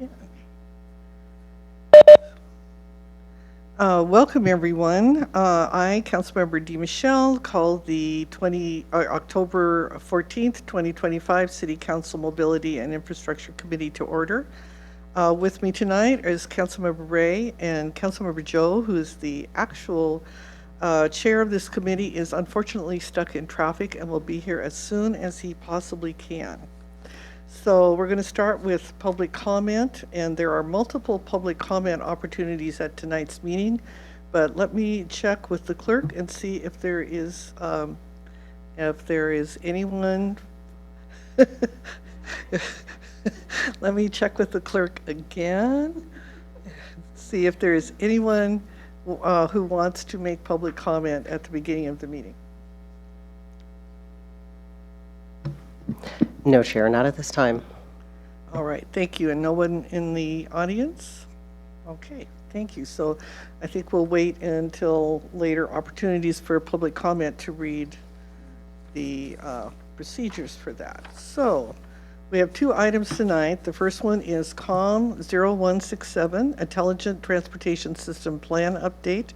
Okay. Welcome, everyone. I, Councilmember Dee Michelle, call the October 14th, 2025 City Council Mobility and Infrastructure Committee to order. With me tonight is Councilmember Ray, and Councilmember Joe, who is the actual chair of this committee, is unfortunately stuck in traffic and will be here as soon as he possibly can. So we're going to start with public comment, and there are multiple public comment opportunities at tonight's meeting, but let me check with the clerk and see if there is anyone. Let me check with the clerk again, see if there is anyone who wants to make public comment at the beginning of the meeting. No, Chair, not at this time. All right, thank you. And no one in the audience? Okay, thank you. So I think we'll wait until later opportunities for public comment to read the procedures for that. So we have two items tonight. The first one is COM 0167, Intelligent Transportation System Plan Update.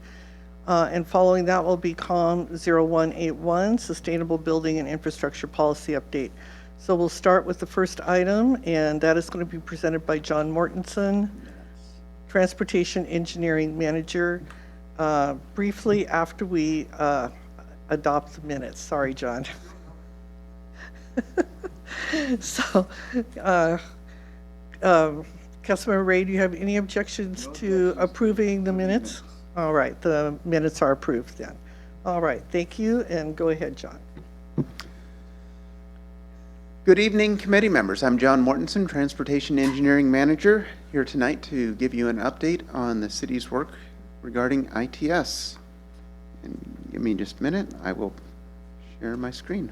And following that will be COM 0181, Sustainable Building and Infrastructure Policy Update. So we'll start with the first item, and that is going to be presented by John Mortensen, Transportation Engineering Manager, briefly after we adopt the minutes. Sorry, John. So, Councilmember Ray, do you have any objections to approving the minutes? All right, the minutes are approved then. All right, thank you, and go ahead, John. Good evening, committee members. I'm John Mortensen, Transportation Engineering Manager, here tonight to give you an update on the city's work regarding ITS. And give me just a minute, I will share my screen.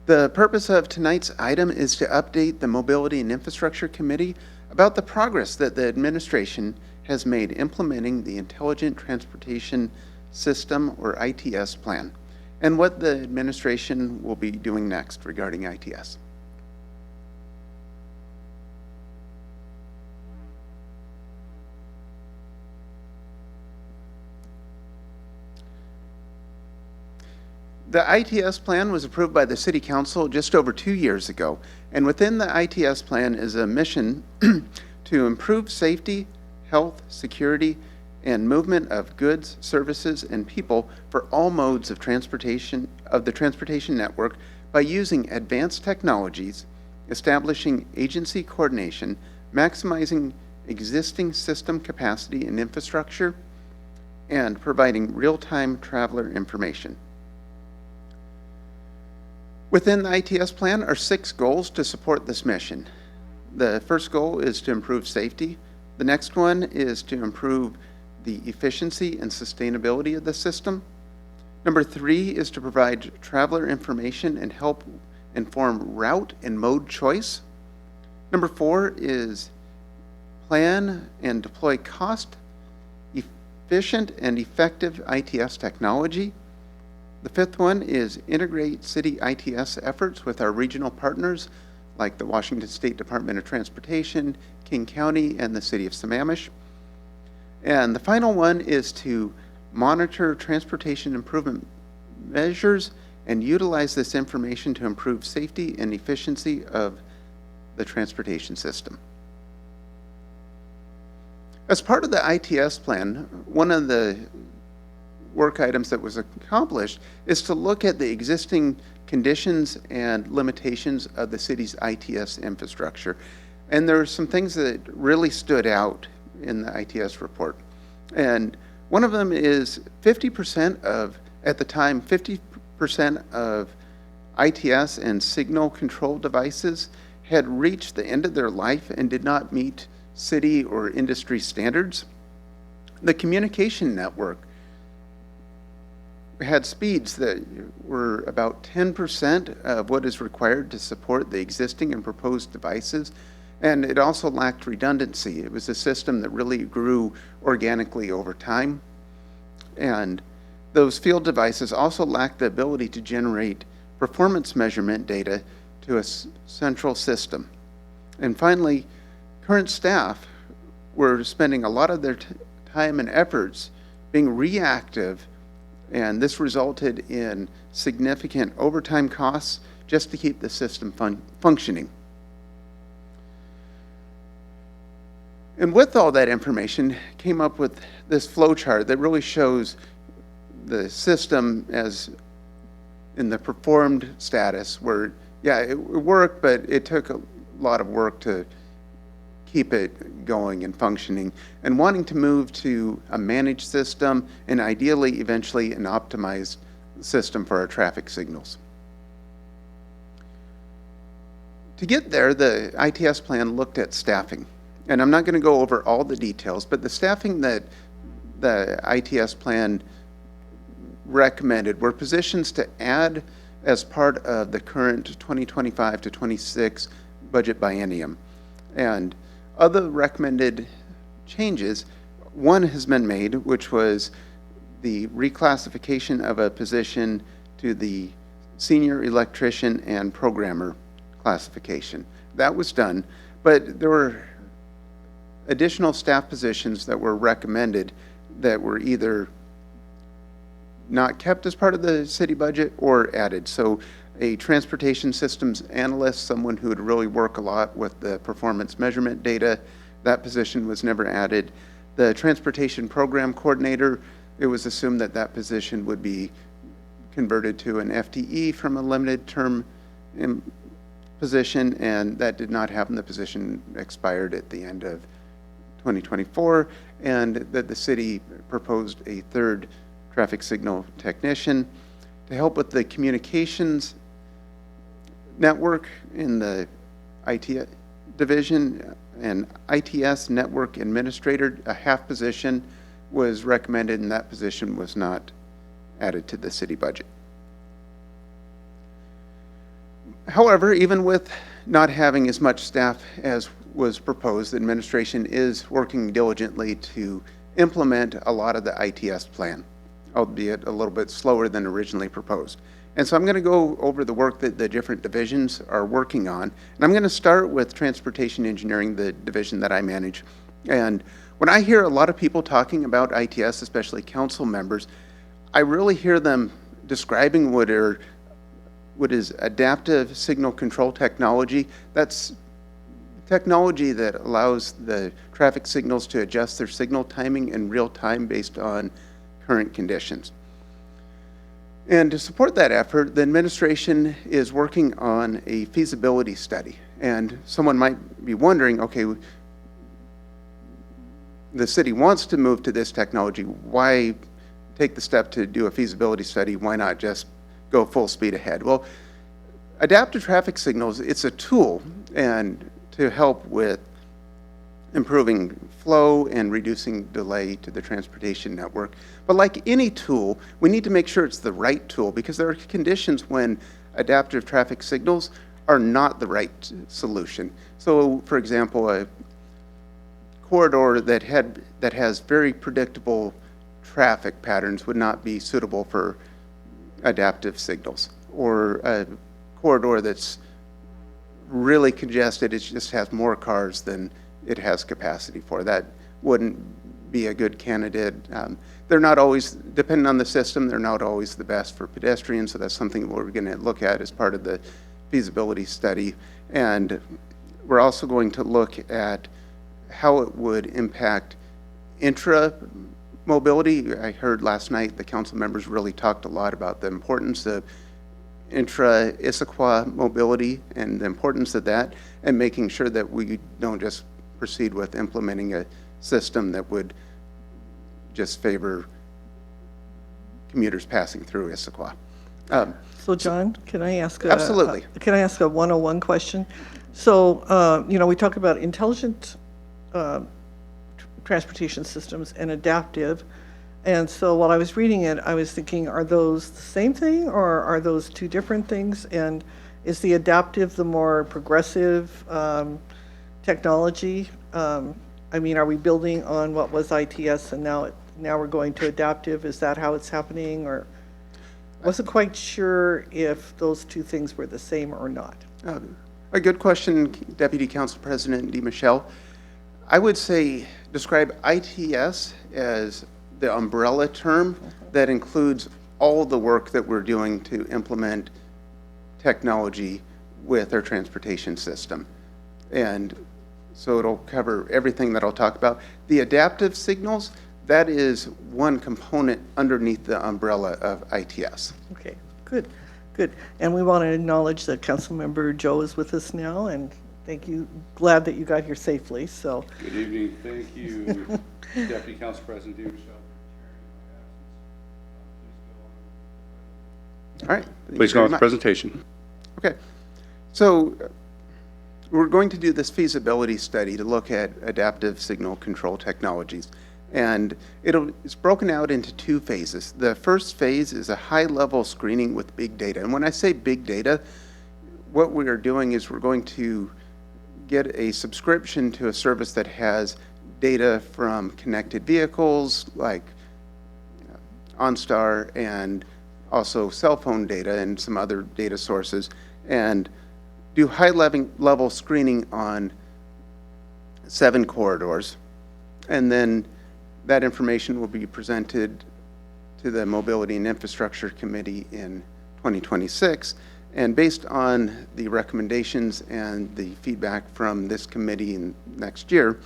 The purpose of tonight's item is to update the Mobility and Infrastructure Committee about the progress that the administration has made implementing the Intelligent Transportation System, or ITS, plan, and what the administration will be doing next regarding ITS. The ITS plan was approved by the City Council just over 2 years ago, and within the ITS plan is a mission to improve safety, health, security, and movement of goods, services, and people for all modes of transportation of the transportation network by using advanced technologies, establishing agency coordination, maximizing existing system capacity and infrastructure, and providing real-time traveler information. Within the ITS plan are 6 goals to support this mission. The first goal is to improve safety. The next one is to improve the efficiency and sustainability of the system. Number 3 is to provide traveler information and help inform route and mode choice. Number 4 is plan and deploy cost-efficient and effective ITS technology. The 5th one is integrate city ITS efforts with our regional partners like the Washington State Department of Transportation, King County, and the City of Sammamish. And the final one is to monitor transportation improvement measures and utilize this information to improve safety and efficiency of the transportation system. As part of the ITS plan, one of the work items that was accomplished is to look at the existing conditions and limitations of the city's ITS infrastructure. And there are some things that really stood out in the ITS report. And one of them is 50% of, at the time, 50% of ITS and signal control devices had reached the end of their life and did not meet city or industry standards. The communication network had speeds that were about 10% of what is required to support the existing and proposed devices, and it also lacked redundancy. It was a system that really grew organically over time, and those field devices also lacked the ability to generate performance measurement data to a central system. And finally, current staff were spending a lot of their time and efforts being reactive, and this resulted in significant overtime costs just to keep the system functioning. And with all that information, came up with this flow chart that really shows the system as in the performed status, where, yeah, it worked, but it took a lot of work to keep it going and functioning, and wanting to move to a managed system and ideally eventually an optimized system for our traffic signals. To get there, the ITS plan looked at staffing. And I'm not going to go over all the details, but the staffing that the ITS plan recommended were positions to add as part of the current 2025 to 26 budget biennium. And other recommended changes, one has been made, which was the reclassification of a position to the senior electrician and programmer classification. That was done, but there were additional staff positions that were recommended that were either not kept as part of the city budget or added. So a transportation systems analyst, someone who would really work a lot with the performance measurement data, that position was never added. The transportation program coordinator, it was assumed that that position would be converted to an FTE from a limited term position, and that did not happen. The position expired at the end of 2024, and that the city proposed a third traffic signal technician to help with the communications network in the IT division. And ITS network administrator, a half position was recommended, and that position was not added to the city budget. However, even with not having as much staff as was proposed, the administration is working diligently to implement a lot of the ITS plan, albeit a little bit slower than originally proposed. And so I'm going to go over the work that the different divisions are working on. And I'm going to start with transportation engineering, the division that I manage. And when I hear a lot of people talking about ITS, especially council members, I really hear them describing what is adaptive signal control technology. That's technology that allows the traffic signals to adjust their signal timing in real time based on current conditions. And to support that effort, the administration is working on a feasibility study. And someone might be wondering, okay, the city wants to move to this technology. Why take the step to do a feasibility study? Why not just go full speed ahead? Well, adaptive traffic signals, it's a tool and to help with improving flow and reducing delay to the transportation network. But like any tool, we need to make sure it's the right tool, because there are conditions when adaptive traffic signals are not the right solution. So, for example, a corridor that has very predictable traffic patterns would not be suitable for adaptive signals, or a corridor that's really congested, it just has more cars than it has capacity for. That wouldn't be a good candidate. They're not always, depending on the system, they're not always the best for pedestrians, so that's something we're going to look at as part of the feasibility study. And we're also going to look at how it would impact intra-mobility. I heard last night the council members really talked a lot about the importance of intra-Issaquah mobility and the importance of that, and making sure that we don't just proceed with implementing a system that would just favor commuters passing through Issaquah. So John, can I ask Absolutely. Can I ask a 101 question? So, we talk about intelligent transportation systems and adaptive. And so while I was reading it, I was thinking, are those the same thing or are those two different things? And is the adaptive the more progressive technology? I mean, are we building on what was ITS and now we're going to adaptive? Is that how it's happening? Or wasn't quite sure if those two things were the same or not. A good question, Deputy Council President DeMichelle. I would say describe ITS as the umbrella term that includes all the work that we're doing to implement technology with our transportation system. And so it'll cover everything that I'll talk about. The adaptive signals, that is one component underneath the umbrella of ITS. Okay, good, good. And we want to acknowledge that Councilmember Joe is with us now, and thank you. Glad that you got here safely, so. Good evening. Thank you, Deputy Council President DeMichelle. All right. Please go on with the presentation. Okay. So we're going to do this feasibility study to look at adaptive signal control technologies. And it's broken out into two phases. The first phase is a high-level screening with big data. And when I say big data, what we are doing is we're going to get a subscription to a service that has data from connected vehicles like OnStar and also cell phone data and some other data sources, and do high-level screening on 7 corridors. And then that information will be presented to the Mobility and Infrastructure Committee in 2026. And based on the recommendations and the feedback from this committee next year,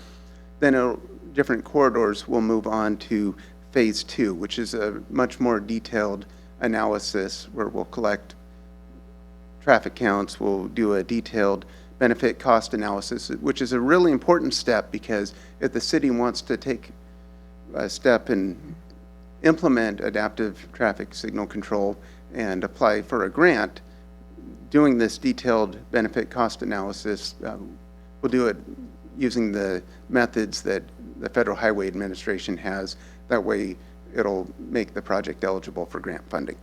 then different corridors will move on to phase 2, which is a much more detailed analysis where we'll collect traffic counts, we'll do a detailed benefit cost analysis, which is a really important step, because if the city wants to take a step and implement adaptive traffic signal control and apply for a grant, doing this detailed benefit cost analysis, we'll do it using the methods that the Federal Highway Administration has. That way it'll make the project eligible for grant funding.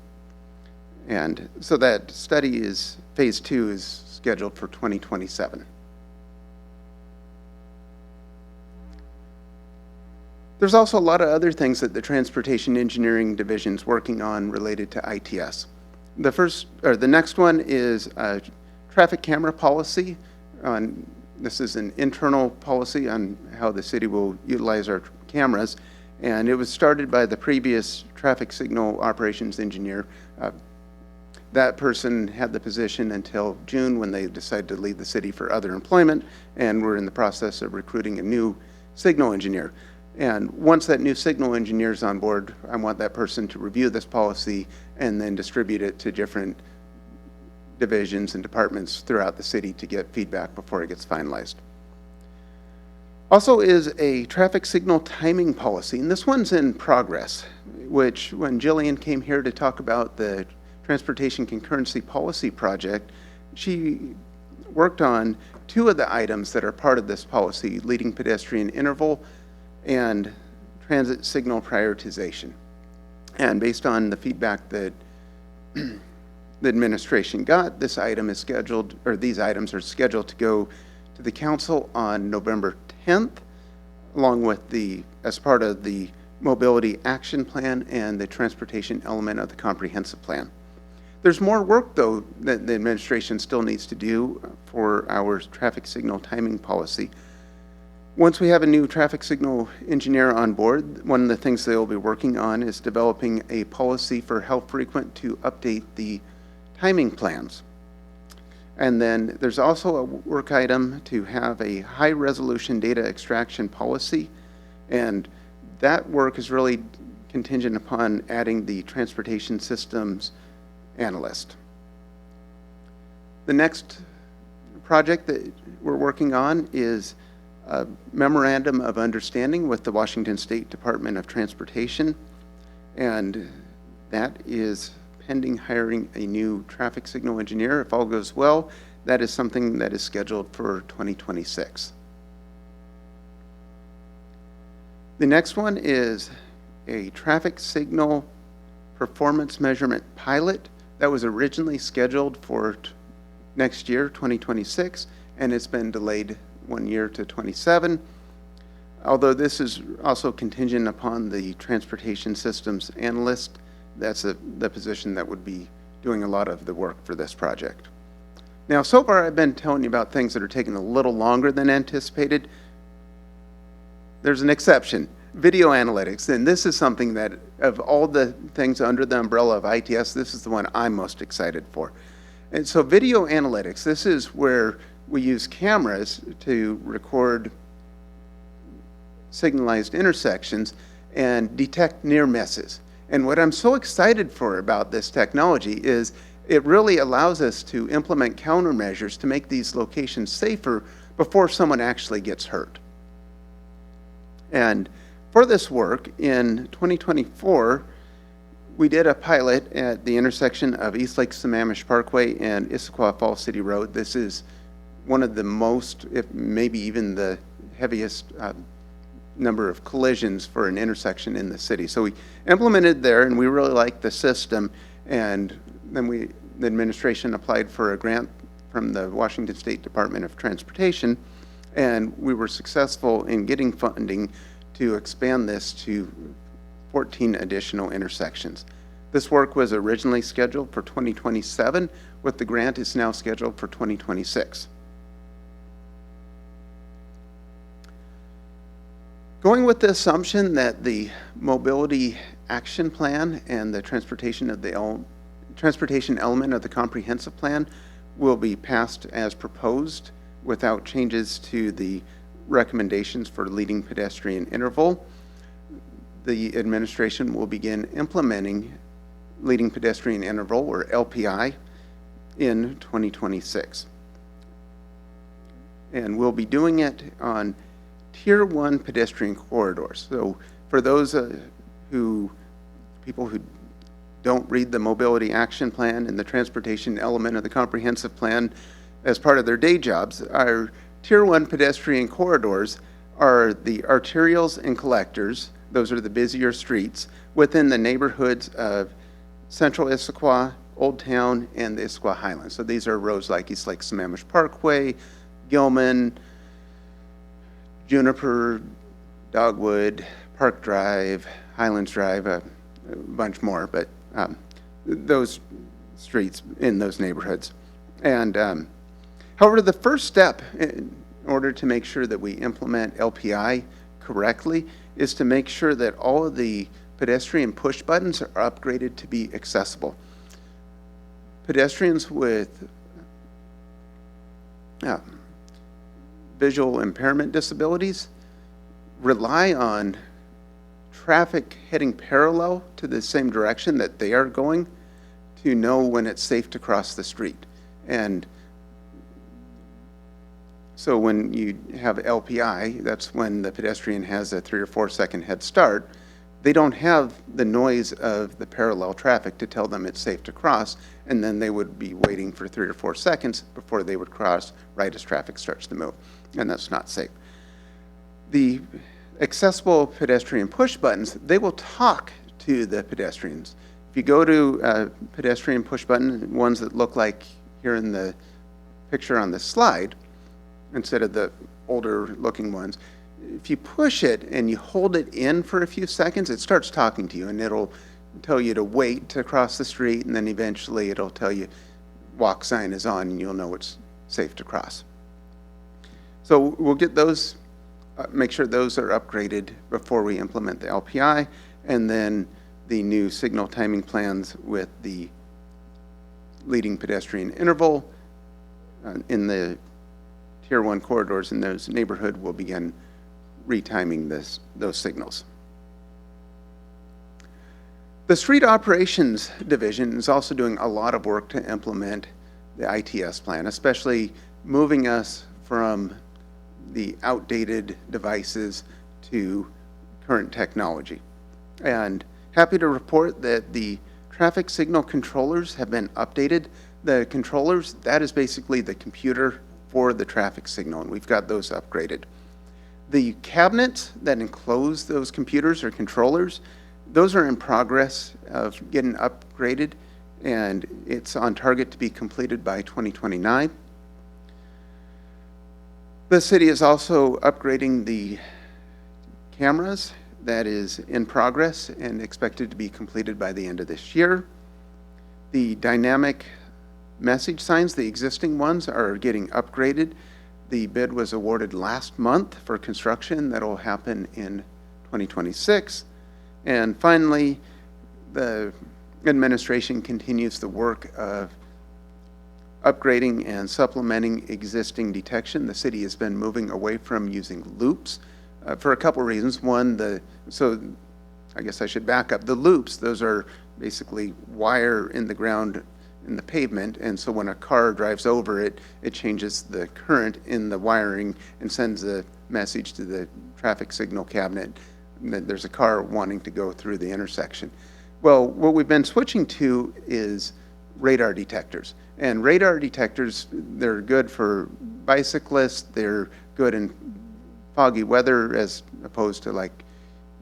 And so that study is, phase 2 is scheduled for 2027. There's also a lot of other things that the Transportation Engineering Division's working on related to ITS. The next one is a traffic camera policy. This is an internal policy on how the city will utilize our cameras. And it was started by the previous traffic signal operations engineer. That person had the position until June, when they decided to leave the city for other employment, and we're in the process of recruiting a new signal engineer. And once that new signal engineer is on board, I want that person to review this policy and then distribute it to different divisions and departments throughout the city to get feedback before it gets finalized. Also is a traffic signal timing policy, and this one's in progress, which when Jillian came here to talk about the Transportation Concurrency Policy Project, she worked on 2 of the items that are part of this policy: leading pedestrian interval and transit signal prioritization. And based on the feedback that the administration got, this item is scheduled, or these items are scheduled to go to the council on November 10th, along with as part of the mobility action plan and the transportation element of the comprehensive plan. There's more work, though, that the administration still needs to do for our traffic signal timing policy. Once we have a new traffic signal engineer on board, one of the things they'll be working on is developing a policy for how frequent to update the timing plans. And then there's also a work item to have a high-resolution data extraction policy, and that work is really contingent upon adding the transportation systems analyst. The next project that we're working on is a memorandum of understanding with the Washington State Department of Transportation, and that is pending hiring a new traffic signal engineer. If all goes well, that is something that is scheduled for 2026. The next one is a traffic signal performance measurement pilot that was originally scheduled for next year, 2026, and it's been delayed 1 year to 27. Although this is also contingent upon the transportation systems analyst, that's the position that would be doing a lot of the work for this project. Now, so far I've been telling you about things that are taking a little longer than anticipated. There's an exception, video analytics, and this is something that, of all the things under the umbrella of ITS, this is the one I'm most excited for. And so video analytics, this is where we use cameras to record signalized intersections and detect near misses. And what I'm so excited for about this technology is it really allows us to implement countermeasures to make these locations safer before someone actually gets hurt. And for this work, in 2024, we did a pilot at the intersection of East Lake Sammamish Parkway and Issaquah Falls City Road. This is one of the most, if maybe even the heaviest number of collisions for an intersection in the city. So we implemented there, and we really liked the system. And then the administration applied for a grant from the Washington State Department of Transportation, and we were successful in getting funding to expand this to 14 additional intersections. This work was originally scheduled for 2027. With the grant, it's now scheduled for 2026. Going with the assumption that the mobility action plan and the transportation element of the comprehensive plan will be passed as proposed without changes to the recommendations for leading pedestrian interval, the administration will begin implementing leading pedestrian interval, or LPI, in 2026. And we'll be doing it on Tier 1 pedestrian corridors. So for those people who don't read the mobility action plan and the transportation element of the comprehensive plan as part of their day jobs, our Tier 1 pedestrian corridors are the arterials and collectors. Those are the busier streets within the neighborhoods of Central Issaquah, Old Town, and the Issaquah Highlands. So these are roads like East Lake Sammamish Parkway, Gilman, Juniper, Dogwood, Park Drive, Highlands Drive, a bunch more, but those streets in those neighborhoods. And however, the first step in order to make sure that we implement LPI correctly is to make sure that all of the pedestrian push buttons are upgraded to be accessible. Pedestrians with visual impairment disabilities rely on traffic heading parallel to the same direction that they are going to know when it's safe to cross the street. And so when you have LPI, that's when the pedestrian has a 3 or 4 second head start. They don't have the noise of the parallel traffic to tell them it's safe to cross, and then they would be waiting for 3 or 4 seconds before they would cross right as traffic starts to move, and that's not safe. The accessible pedestrian push buttons, they will talk to the pedestrians. If you go to a pedestrian push button, ones that look like here in the picture on the slide, instead of the older looking ones, if you push it and you hold it in for a few seconds, it starts talking to you, and it'll tell you to wait to cross the street, and then eventually it'll tell you walk sign is on, and you'll know it's safe to cross. So we'll get those, make sure those are upgraded before we implement the LPI, and then the new signal timing plans with the leading pedestrian interval in the Tier 1 corridors in those neighborhoods will begin retiming those signals. The Street Operations Division is also doing a lot of work to implement the ITS plan, especially moving us from the outdated devices to current technology. And happy to report that the traffic signal controllers have been updated. The controllers, that is basically the computer for the traffic signal, and we've got those upgraded. The cabinets that enclose those computers or controllers, those are in progress of getting upgraded, and it's on target to be completed by 2029. The city is also upgrading the cameras. That is in progress and expected to be completed by the end of this year. The dynamic message signs, the existing ones, are getting upgraded. The bid was awarded last month for construction. That'll happen in 2026. And finally, the administration continues the work of upgrading and supplementing existing detection. The city has been moving away from using loops for a couple reasons. One, so I guess I should back up. The loops, those are basically wire in the ground in the pavement, and so when a car drives over it, it changes the current in the wiring and sends a message to the traffic signal cabinet that there's a car wanting to go through the intersection. Well, what we've been switching to is radar detectors. And radar detectors, they're good for bicyclists, they're good in foggy weather as opposed to like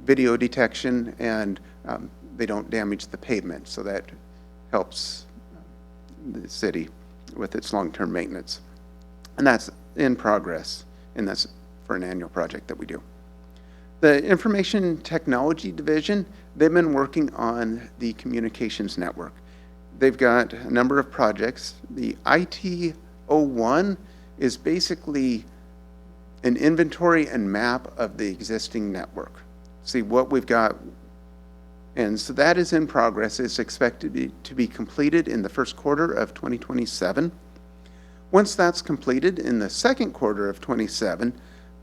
video detection, and they don't damage the pavement, so that helps the city with its long-term maintenance. And that's in progress, and that's for an annual project that we do. The Information Technology Division, they've been working on the communications network. They've got a number of projects. The IT01 is basically an inventory and map of the existing network. See what we've got. And so that is in progress. It's expected to be completed in the first quarter of 2027. Once that's completed in the second quarter of 27,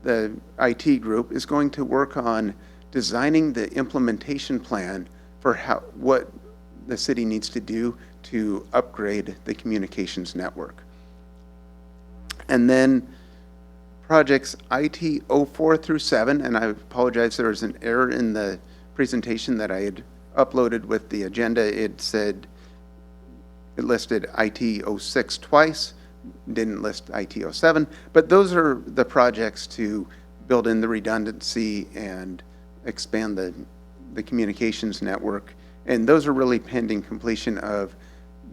the IT group is going to work on designing the implementation plan for what the city needs to do to upgrade the communications network. And then projects IT 04 through 7, and I apologize, there was an error in the presentation that I had uploaded with the agenda. It listed IT 06 twice, didn't list IT 07, but those are the projects to build in the redundancy and expand the communications network. And those are really pending completion of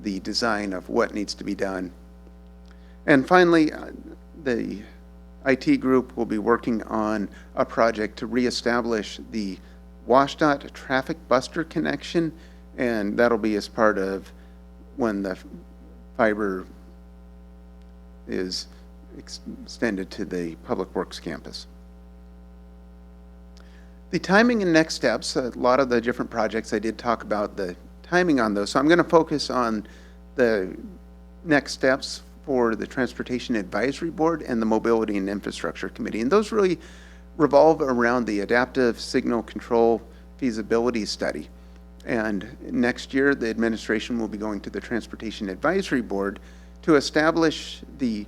the design of what needs to be done. And finally, the IT group will be working on a project to reestablish the WashDOT traffic buster connection, and that'll be as part of when the fiber is extended to the Public Works campus. The timing and next steps, a lot of the different projects, I did talk about the timing on those, so I'm going to focus on the next steps for the Transportation Advisory Board and the Mobility and Infrastructure Committee. And those really revolve around the Adaptive Signal Control Feasibility Study. And next year, the administration will be going to the Transportation Advisory Board to establish the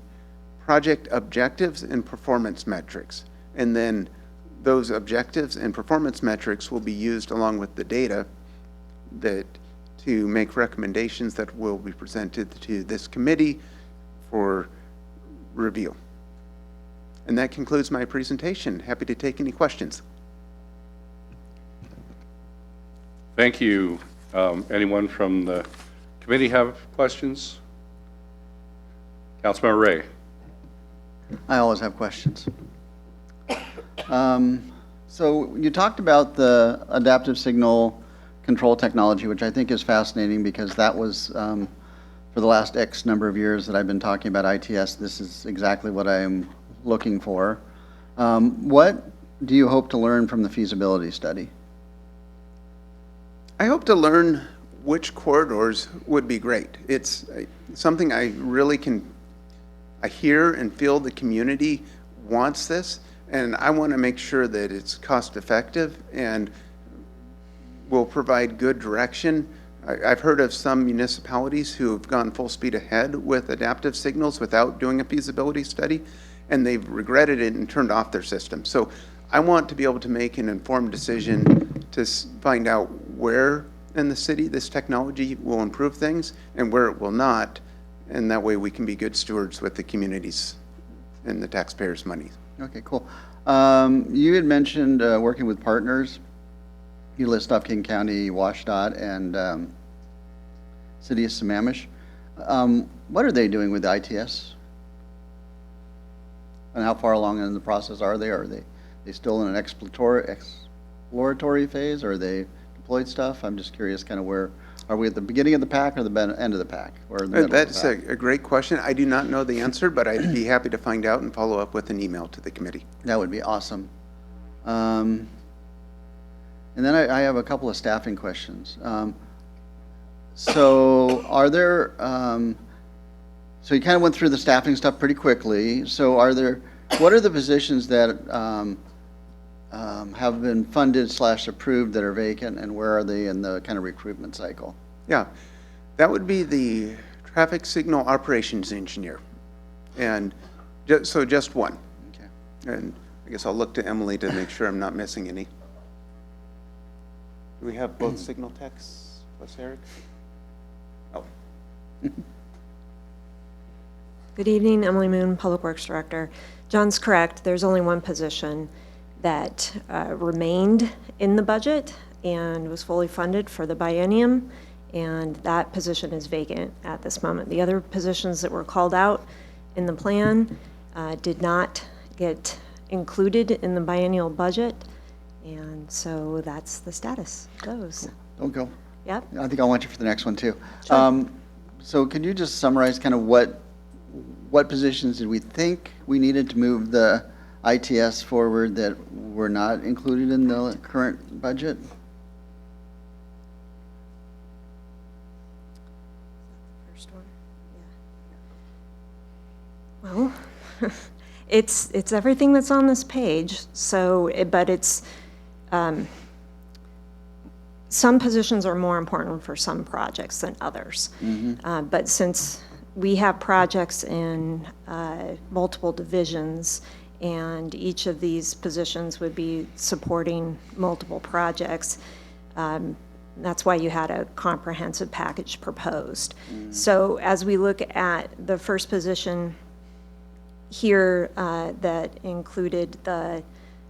project objectives and performance metrics. And then those objectives and performance metrics will be used along with the data to make recommendations that will be presented to this committee for review. And that concludes my presentation. Happy to take any questions. Thank you. Anyone from the committee have questions? Councilmember Ray. I always have questions. So you talked about the adaptive signal control technology, which I think is fascinating because that was, for the last X number of years that I've been talking about ITS, this is exactly what I am looking for. What do you hope to learn from the feasibility study? I hope to learn which corridors would be great. It's something I really I hear and feel the community wants this, and I want to make sure that it's cost effective and will provide good direction I've heard of some municipalities who have gone full speed ahead with adaptive signals without doing a feasibility study, and they've regretted it and turned off their system. So I want to be able to make an informed decision to find out where in the city this technology will improve things and where it will not, and that way we can be good stewards with the communities and the taxpayers' money. Okay, cool. You had mentioned working with partners. You list off King County, WashDOT, and City of Sammamish. What are they doing with the ITS? And how far along in the process are they? Are they still in an exploratory phase? Or are they deployed stuff? I'm just curious kind of where, are we at the beginning of the pack or the end of the pack? Or in the middle of the That's pack? a great question. I do not know the answer, but I'd be happy to find out and follow up with an email to the committee. That would be awesome. And then I have a couple of staffing questions. So are there, so you kind of went through the staffing stuff pretty quickly. So what are the positions that have been funded / approved that are vacant, and where are they in the kind of recruitment cycle? Yeah, that would be the traffic signal operations engineer. And so just one. Okay. And I guess I'll look to Emily to make sure I'm not missing any. Do we have both signal techs plus Eric? Oh, Good evening, Emily Moon, Public Works Director. John's correct, there's only one position that remained in the budget and was fully funded for the biennium, and that position is vacant at this moment. The other positions that were called out in the plan did not get included in the biennial budget, and so that's the status of those. Don't go. Yep. I think I want you for the next one too. Sure. So could you just summarize kind of what positions did we think we needed to move the ITS forward that were not included in the current budget? First one, yeah. Well, it's everything that's on this page, so, but it's, some positions are more important for some projects than others. But since we have projects in multiple divisions, and each of these positions would be supporting multiple projects, that's why you had a comprehensive package proposed. So as we look at the first position here that included the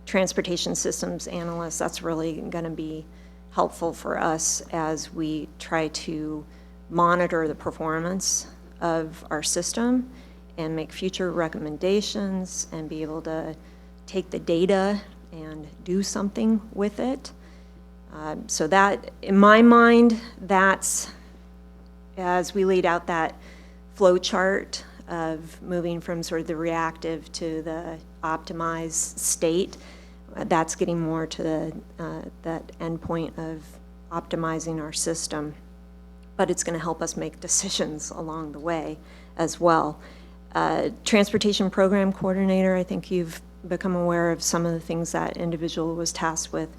transportation systems analyst, that's really going to be helpful for us as we try to monitor the performance of our system and make future recommendations and be able to take the data and do something with it. So that, in my mind, that's, as we laid out that flow chart of moving from sort of the reactive to the optimized state, that's getting more to the, that endpoint of optimizing our system. But it's going to help us make decisions along the way as well. Transportation program coordinator, I think you've become aware of some of the things that individual was tasked with.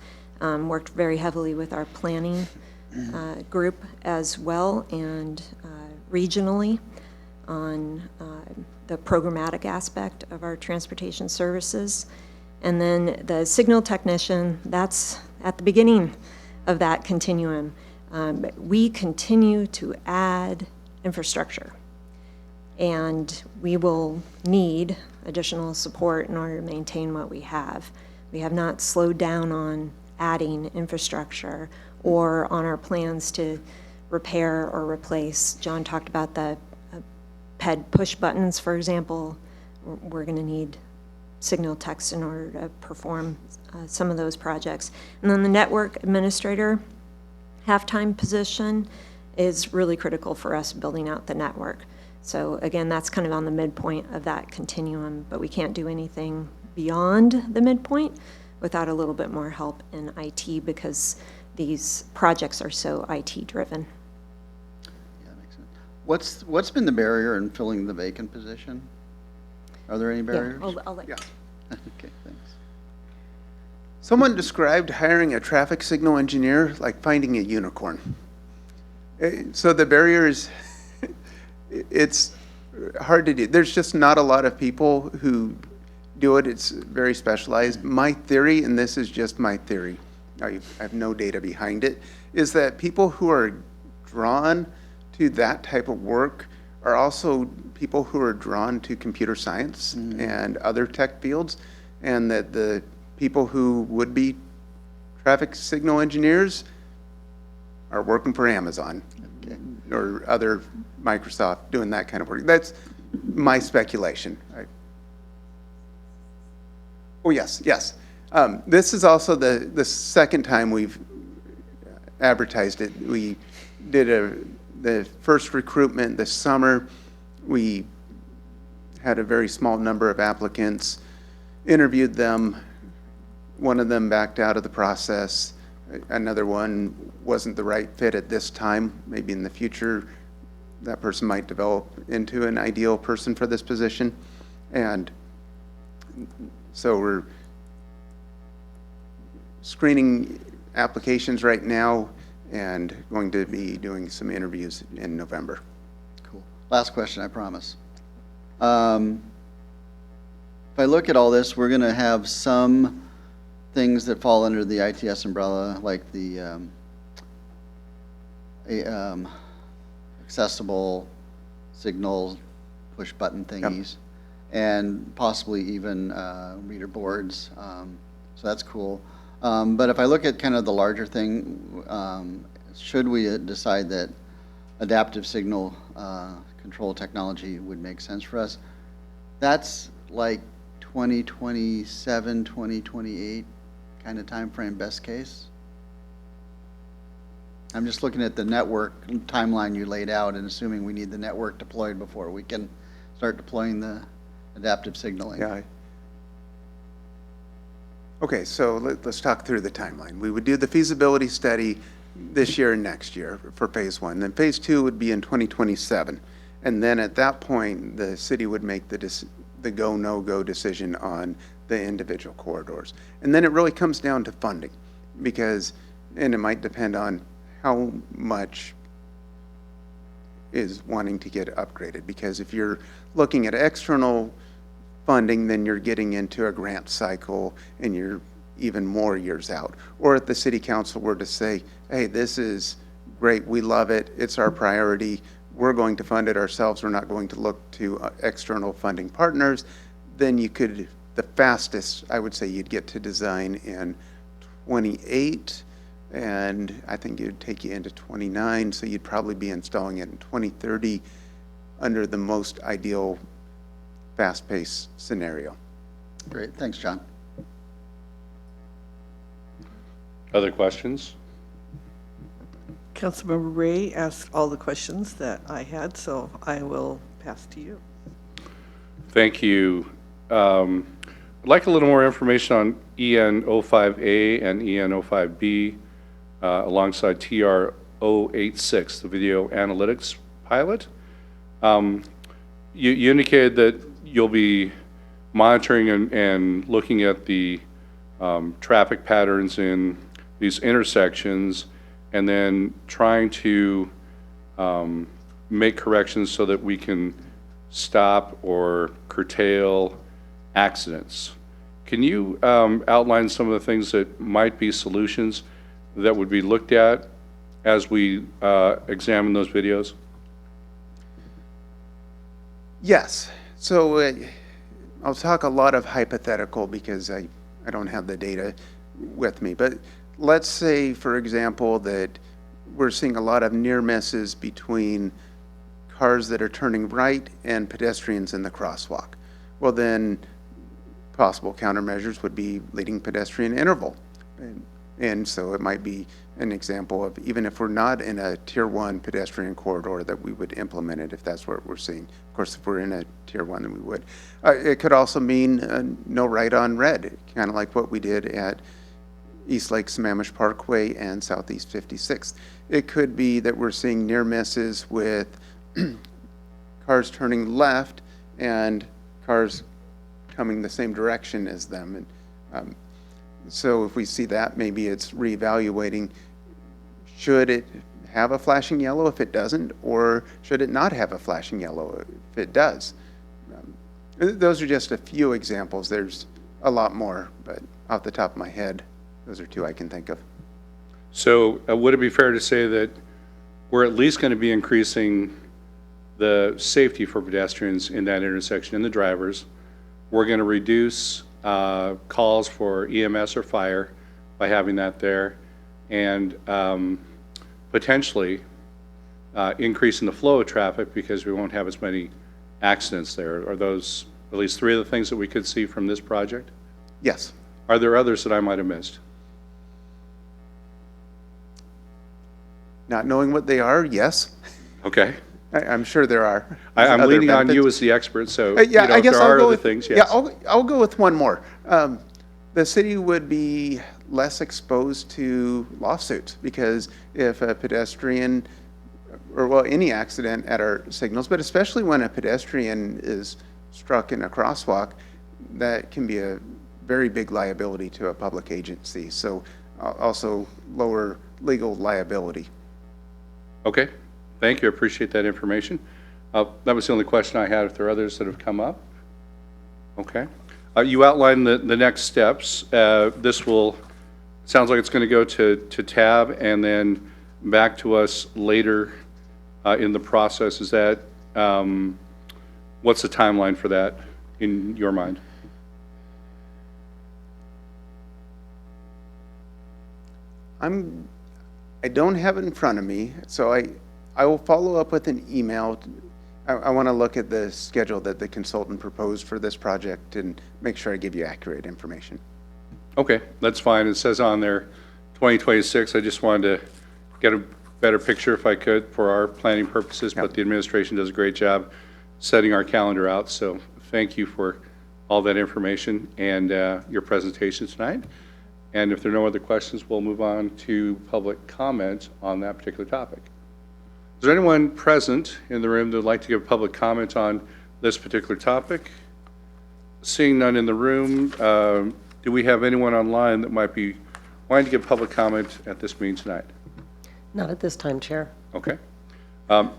Worked very heavily with our planning group as well, and regionally on the programmatic aspect of our transportation services. And then the signal technician, that's at the beginning of that continuum. We continue to add infrastructure, and we will need additional support in order to maintain what we have. We have not slowed down on adding infrastructure or on our plans to repair or replace. John talked about the PED push buttons, for example. We're going to need signal techs in order to perform some of those projects. And then the network administrator half-time position is really critical for us building out the network. So again, that's kind of on the midpoint of that continuum, but we can't do anything beyond the midpoint without a little bit more help in IT, because these projects are so IT driven. Yeah, that makes sense. What's been the barrier in filling the vacant position? Are there any barriers? Yeah, I'll let yeah. Okay, thanks. Someone described hiring a traffic signal engineer like finding a unicorn. So the barrier is, it's hard to do. There's just not a lot of people who do it. It's very specialized. My theory, and this is just my theory, I have no data behind it, is that people who are drawn to that type of work are also people who are drawn to computer science and other tech fields, and that the people who would be traffic signal engineers are working for Amazon or other Microsoft doing that kind of work. That's my speculation. Oh, yes, yes. This is also the second time we've advertised it. We did the first recruitment this summer. We had a very small number of applicants, interviewed them. One of them backed out of the process. Another one wasn't the right fit at this time. Maybe in the future, that person might develop into an ideal person for this position. And so we're screening applications right now and going to be doing some interviews in November. Cool. Last question, I promise. If I look at all this, we're going to have some things that fall under the ITS umbrella, like the accessible signal push button thingies, and possibly even reader boards. So that's cool. But if I look at kind of the larger thing, should we decide that adaptive signal control technology would make sense for us, that's like 2027, 2028 kind of time frame, best case. I'm just looking at the network timeline you laid out and assuming we need the network deployed before we can start deploying the adaptive signaling. Yeah. Okay, so let's talk through the timeline. We would do the feasibility study this year and next year for phase one. Then phase two would be in 2027. And then at that point, the city would make the go, no-go decision on the individual corridors. And then it really comes down to funding because, and it might depend on how much is wanting to get upgraded. Because if you're looking at external funding, then you're getting into a grant cycle and you're even more years out. Or if the city council were to say, hey, this is great, we love it, it's our priority, we're going to fund it ourselves, we're not going to look to external funding partners, then you could, the fastest, I would say you'd get to design in 28, and I think it would take you into 29, so you'd probably be installing it in 2030 under the most ideal fast-paced scenario. Great, thanks, John. Other questions? Councilmember Ray asked all the questions that I had, so I will pass to you. Thank you. I'd like a little more information on EN05A and EN05B alongside TR086, the video analytics pilot. You indicated that you'll be monitoring and looking at the traffic patterns in these intersections and then trying to make corrections so that we can stop or curtail accidents. Can you outline some of the things that might be solutions that would be looked at as we examine those videos? Yes. So I'll talk a lot of hypothetical because I don't have the data with me. But let's say, for example, that we're seeing a lot of near misses between cars that are turning right and pedestrians in the crosswalk. Well, then possible countermeasures would be leading pedestrian interval. And so it might be an example of, even if we're not in a tier 1 pedestrian corridor, that we would implement it if that's what we're seeing. Of course, if we're in a tier 1, then we would. It could also mean no right on red, kind of like what we did at East Lake Sammamish Parkway and Southeast 56th. It could be that we're seeing near misses with cars turning left and cars coming the same direction as them. And so if we see that, maybe it's reevaluating, should it have a flashing yellow if it doesn't, or should it not have a flashing yellow if it does? Those are just a few examples. There's a lot more, but off the top of my head, those are two I can think of. So would it be fair to say that we're at least going to be increasing the safety for pedestrians in that intersection and the drivers? We're going to reduce calls for EMS or fire by having that there, and potentially increasing the flow of traffic because we won't have as many accidents there. Are those at least three of the things that we could see from this project? Yes. Are there others that I might have missed? Not knowing what they are, yes. Okay. I'm sure there are. I'm other leaning on you benefits. as the expert, so Yeah, I if guess there I'll are go other with, things, yeah, yes. I'll go with one more. The city would be less exposed to lawsuits because if a pedestrian, or well, any accident at our signals, but especially when a pedestrian is struck in a crosswalk, that can be a very big liability to a public agency. So also lower legal liability. Okay, thank you, I appreciate that information. That was the only question I had. If there are others that have come up? Okay. You outlined the next steps. This will, sounds like it's going to go to TAB and then back to us later in the process. Is that, what's the timeline for that in your mind? I don't have it in front of me, so I will follow up with an email. I want to look at the schedule that the consultant proposed for this project and make sure I give you accurate information. Okay, that's fine. It says on there 2026. I just wanted to get a better picture if I could for our planning purposes, but the administration does a great job setting our calendar out. So thank you for all that information and your presentation tonight. And if there are no other questions, we'll move on to public comment on that particular topic. Is there anyone present in the room that would like to give public comment on this particular topic? Seeing none in the room, do we have anyone online that might be wanting to give public comment at this meeting tonight? Not at this time, Chair. Okay.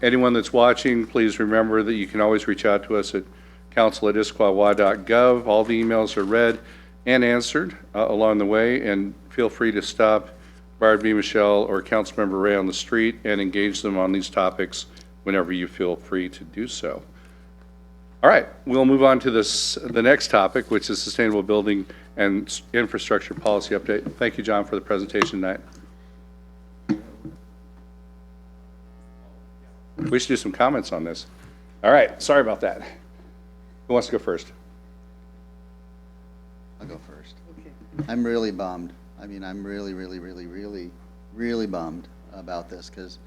Anyone that's watching, please remember that you can always reach out to us at council@issaquah.gov. All the emails are read and answered along the way, and feel free to stop Barb B. Michelle or Councilmember Ray on the street and engage them on these topics whenever you feel free to do so. All right, we'll move on to the next topic, which is Sustainable Building and Infrastructure Policy Update. Thank you, John, for the presentation tonight. We should do some comments on this. All right, sorry about that. Who wants to go first? I'll go first. I'm really bummed. I mean, I'm really bummed about this because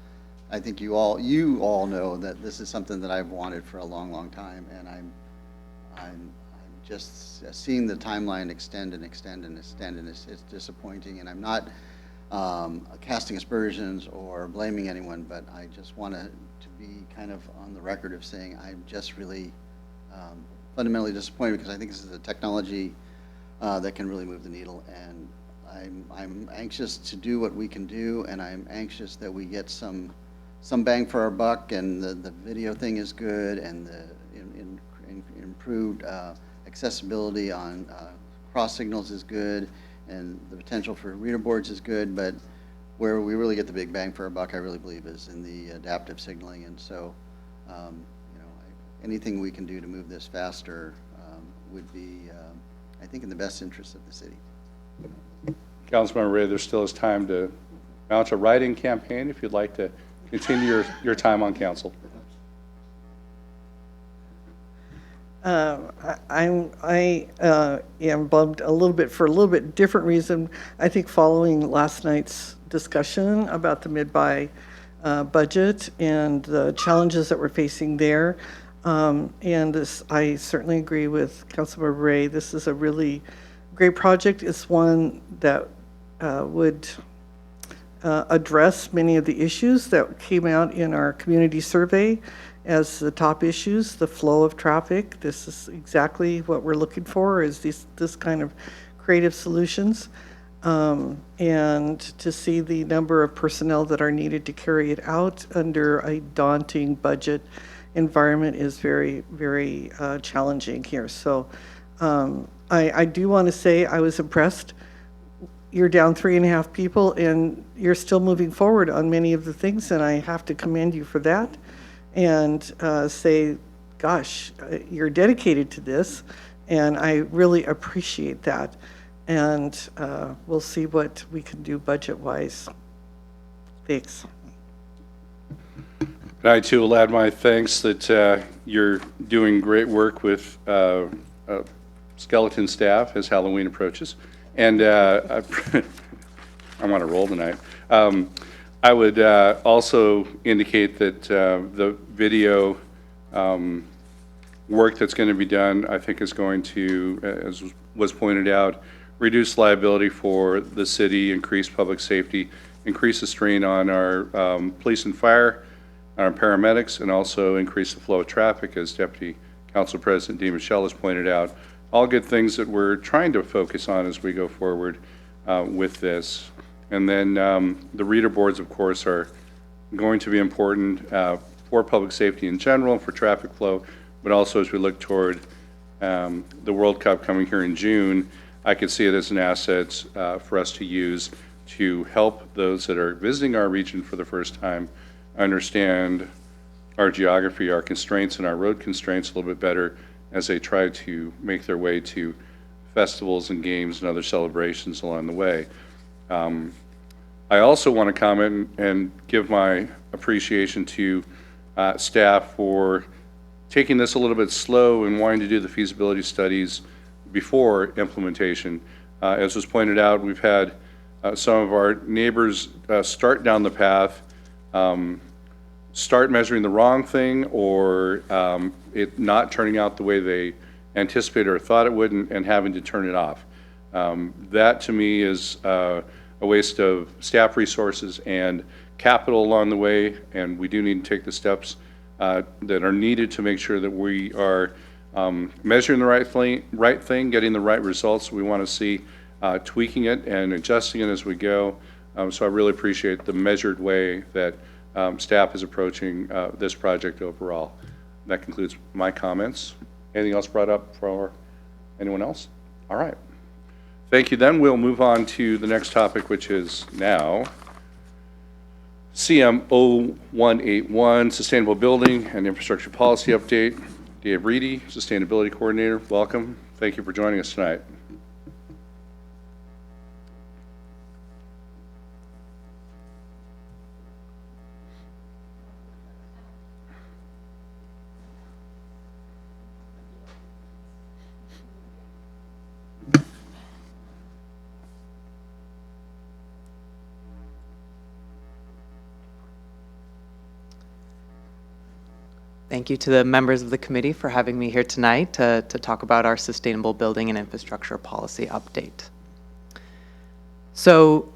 I think you all know that this is something that I've wanted for a long time, and I'm just seeing the timeline extend and it's disappointing. And I'm not casting aspersions or blaming anyone, but I just want to be kind of on the record of saying I'm just really fundamentally disappointed because I think this is a technology that can really move the needle, and I'm anxious to do what we can do, and I'm anxious that we get some bang for our buck, and the video thing is good, and the improved accessibility on cross signals is good, and the potential for reader boards is good, but where we really get the big bang for our buck, I really believe, is in the adaptive signaling, and so anything we can do to move this faster would be, I think, in the best interest of the city. Councilmember Ray, there still is time to mount a write-in campaign if you'd like to continue your time on council. I am bummed a little bit for a little bit different reason. I think following last night's discussion about the mid-buy budget and the challenges that we're facing there, and this, I certainly agree with Councilmember Ray. This is a really great project. It's one that would address many of the issues that came out in our community survey as the top issues, the flow of traffic. This is exactly what we're looking for, is this kind of creative solutions. And to see the number of personnel that are needed to carry it out under a daunting budget environment is very, very challenging here. So I do want to say I was impressed. You're down 3.5 people, and you're still moving forward on many of the things, and I have to commend you for that and say, gosh, you're dedicated to this, and I really appreciate that. And we'll see what we can do budget-wise. Thanks. I too will add my thanks that you're doing great work with skeleton staff as Halloween approaches. And I'm on a roll tonight. I would also indicate that the video work that's going to be done, I think, is going to, as was pointed out, reduce liability for the city, increase public safety, increase the strain on our police and fire, our paramedics, and also increase the flow of traffic, as Deputy Council President DeMichelle has pointed out. All good things that we're trying to focus on as we go forward with this. And then the reader boards, of course, are going to be important for public safety in general, for traffic flow, but also as we look toward the World Cup coming here in June. I could see it as an asset for us to use to help those that are visiting our region for the first time understand our geography, our constraints, and our road constraints a little bit better as they try to make their way to festivals and games and other celebrations along the way. I also want to comment and give my appreciation to staff for taking this a little bit slow and wanting to do the feasibility studies before implementation. As was pointed out, we've had some of our neighbors start down the path, start measuring the wrong thing, or it not turning out the way they anticipated or thought it would, and having to turn it off. That to me is a waste of staff resources and capital along the way, and we do need to take the steps that are needed to make sure that we are measuring the right thing, getting the right results we want to see, tweaking it and adjusting it as we go. So I really appreciate the measured way that staff is approaching this project overall. That concludes my comments. Anything else brought up for anyone else? All right. Thank you. Then we'll move on to the next topic, which is now CM 0181, Sustainable Building and Infrastructure Policy Update. Dave Reedy, Sustainability Coordinator, welcome. Thank you for joining us tonight. Thank you to the members of the committee for having me here tonight to talk about our Sustainable Building and Infrastructure Policy Update. So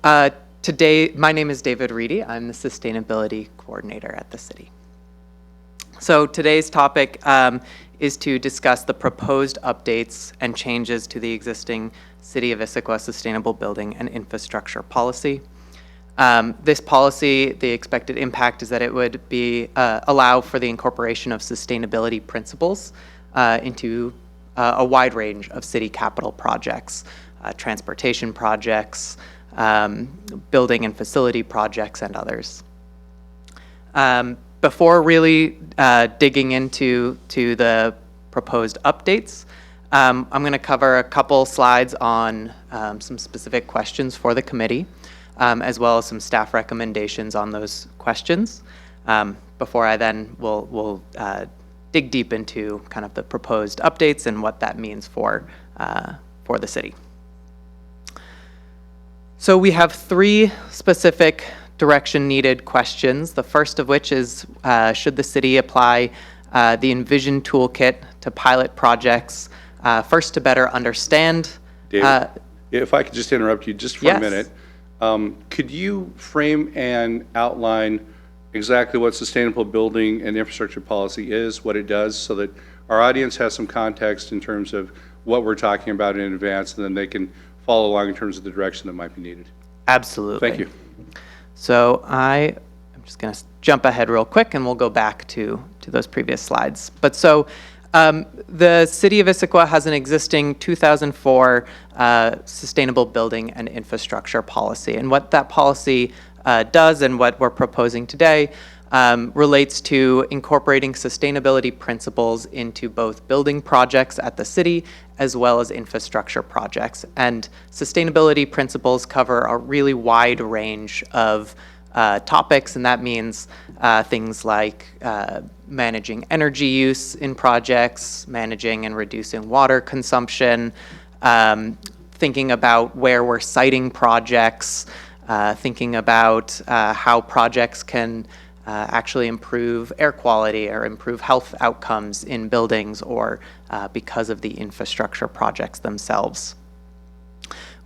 today, my name is David Reedy. I'm the Sustainability Coordinator at the city. So today's topic is to discuss the proposed updates and changes to the existing City of Issaquah Sustainable Building and Infrastructure Policy. This policy, the expected impact is that it would be allow for the incorporation of sustainability principles into a wide range of city capital projects, transportation projects, building and facility projects, and others. Before really digging into the proposed updates, I'm going to cover a couple slides on some specific questions for the committee, as well as some staff recommendations on those questions, before I then will dig deep into kind of the proposed updates and what that means for the city. So we have three specific direction needed questions. The first of which is, should the city apply the Envision Toolkit to pilot projects, first to better understand. David, if I could just interrupt you just for Yes. a minute. Could you frame and outline exactly what sustainable building and infrastructure policy is, what it does, so that our audience has some context in terms of what we're talking about in advance, and then they can follow along in terms of the direction that might be needed. Absolutely. Thank you. So I'm just going to jump ahead real quick, and we'll go back to those previous slides. But so the City of Issaquah has an existing 2004 Sustainable Building and Infrastructure Policy. And what that policy does and what we're proposing today relates to incorporating sustainability principles into both building projects at the city as well as infrastructure projects. And sustainability principles cover a really wide range of topics, and that means things like managing energy use in projects, managing and reducing water consumption, thinking about where we're siting projects, thinking about how projects can actually improve air quality or improve health outcomes in buildings or because of the infrastructure projects themselves.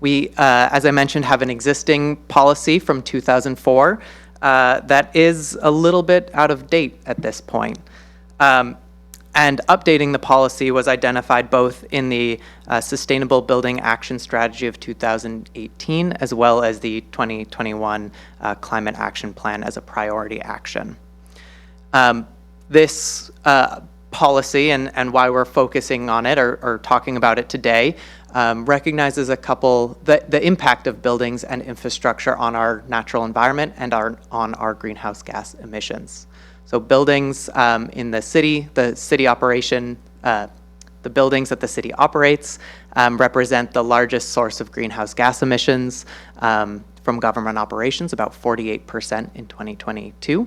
We, as I mentioned, have an existing policy from 2004 that is a little bit out of date at this point. And updating the policy was identified both in the Sustainable Building Action Strategy of 2018 as well as the 2021 Climate Action Plan as a priority action. This policy and why we're focusing on it or talking about it today recognizes the impact of buildings and infrastructure on our natural environment and on our greenhouse gas emissions. So buildings in the city operation, the buildings that the city operates represent the largest source of greenhouse gas emissions from government operations, about 48% in 2022.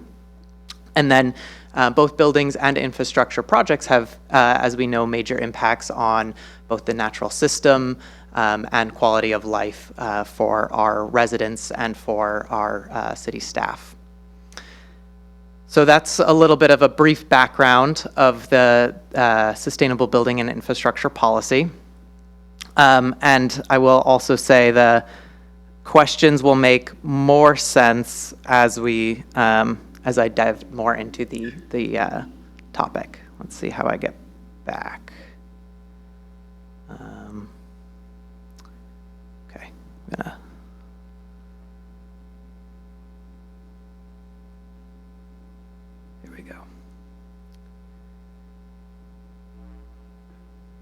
And then both buildings and infrastructure projects have, as we know, major impacts on both the natural system and quality of life for our residents and for our city staff. So that's a little bit of a brief background of the Sustainable Building and Infrastructure Policy. And I will also say the questions will make more sense as I dive more into the topic. Let's see how I get back. Okay, I'm gonna. Here we go.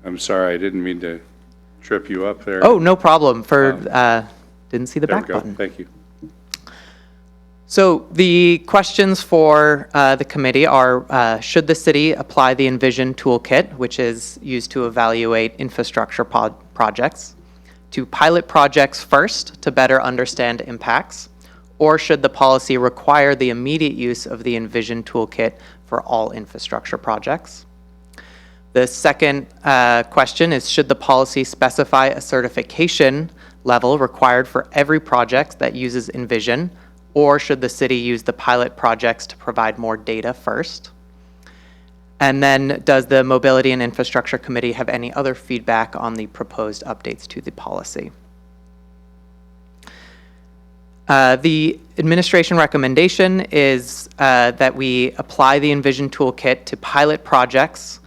I'm sorry, I didn't mean to trip you up there. Oh, no problem. Didn't see the There we back go. button. Thank you. So the questions for the committee are, should the city apply the Envision Toolkit, which is used to evaluate infrastructure projects, to pilot projects first to better understand impacts, or should the policy require the immediate use of the Envision Toolkit for all infrastructure projects? The second question is, should the policy specify a certification level required for every project that uses Envision, or should the city use the pilot projects to provide more data first? And then does the Mobility and Infrastructure Committee have any other feedback on the proposed updates to the policy? The administration recommendation is that we apply the Envision Toolkit to pilot projects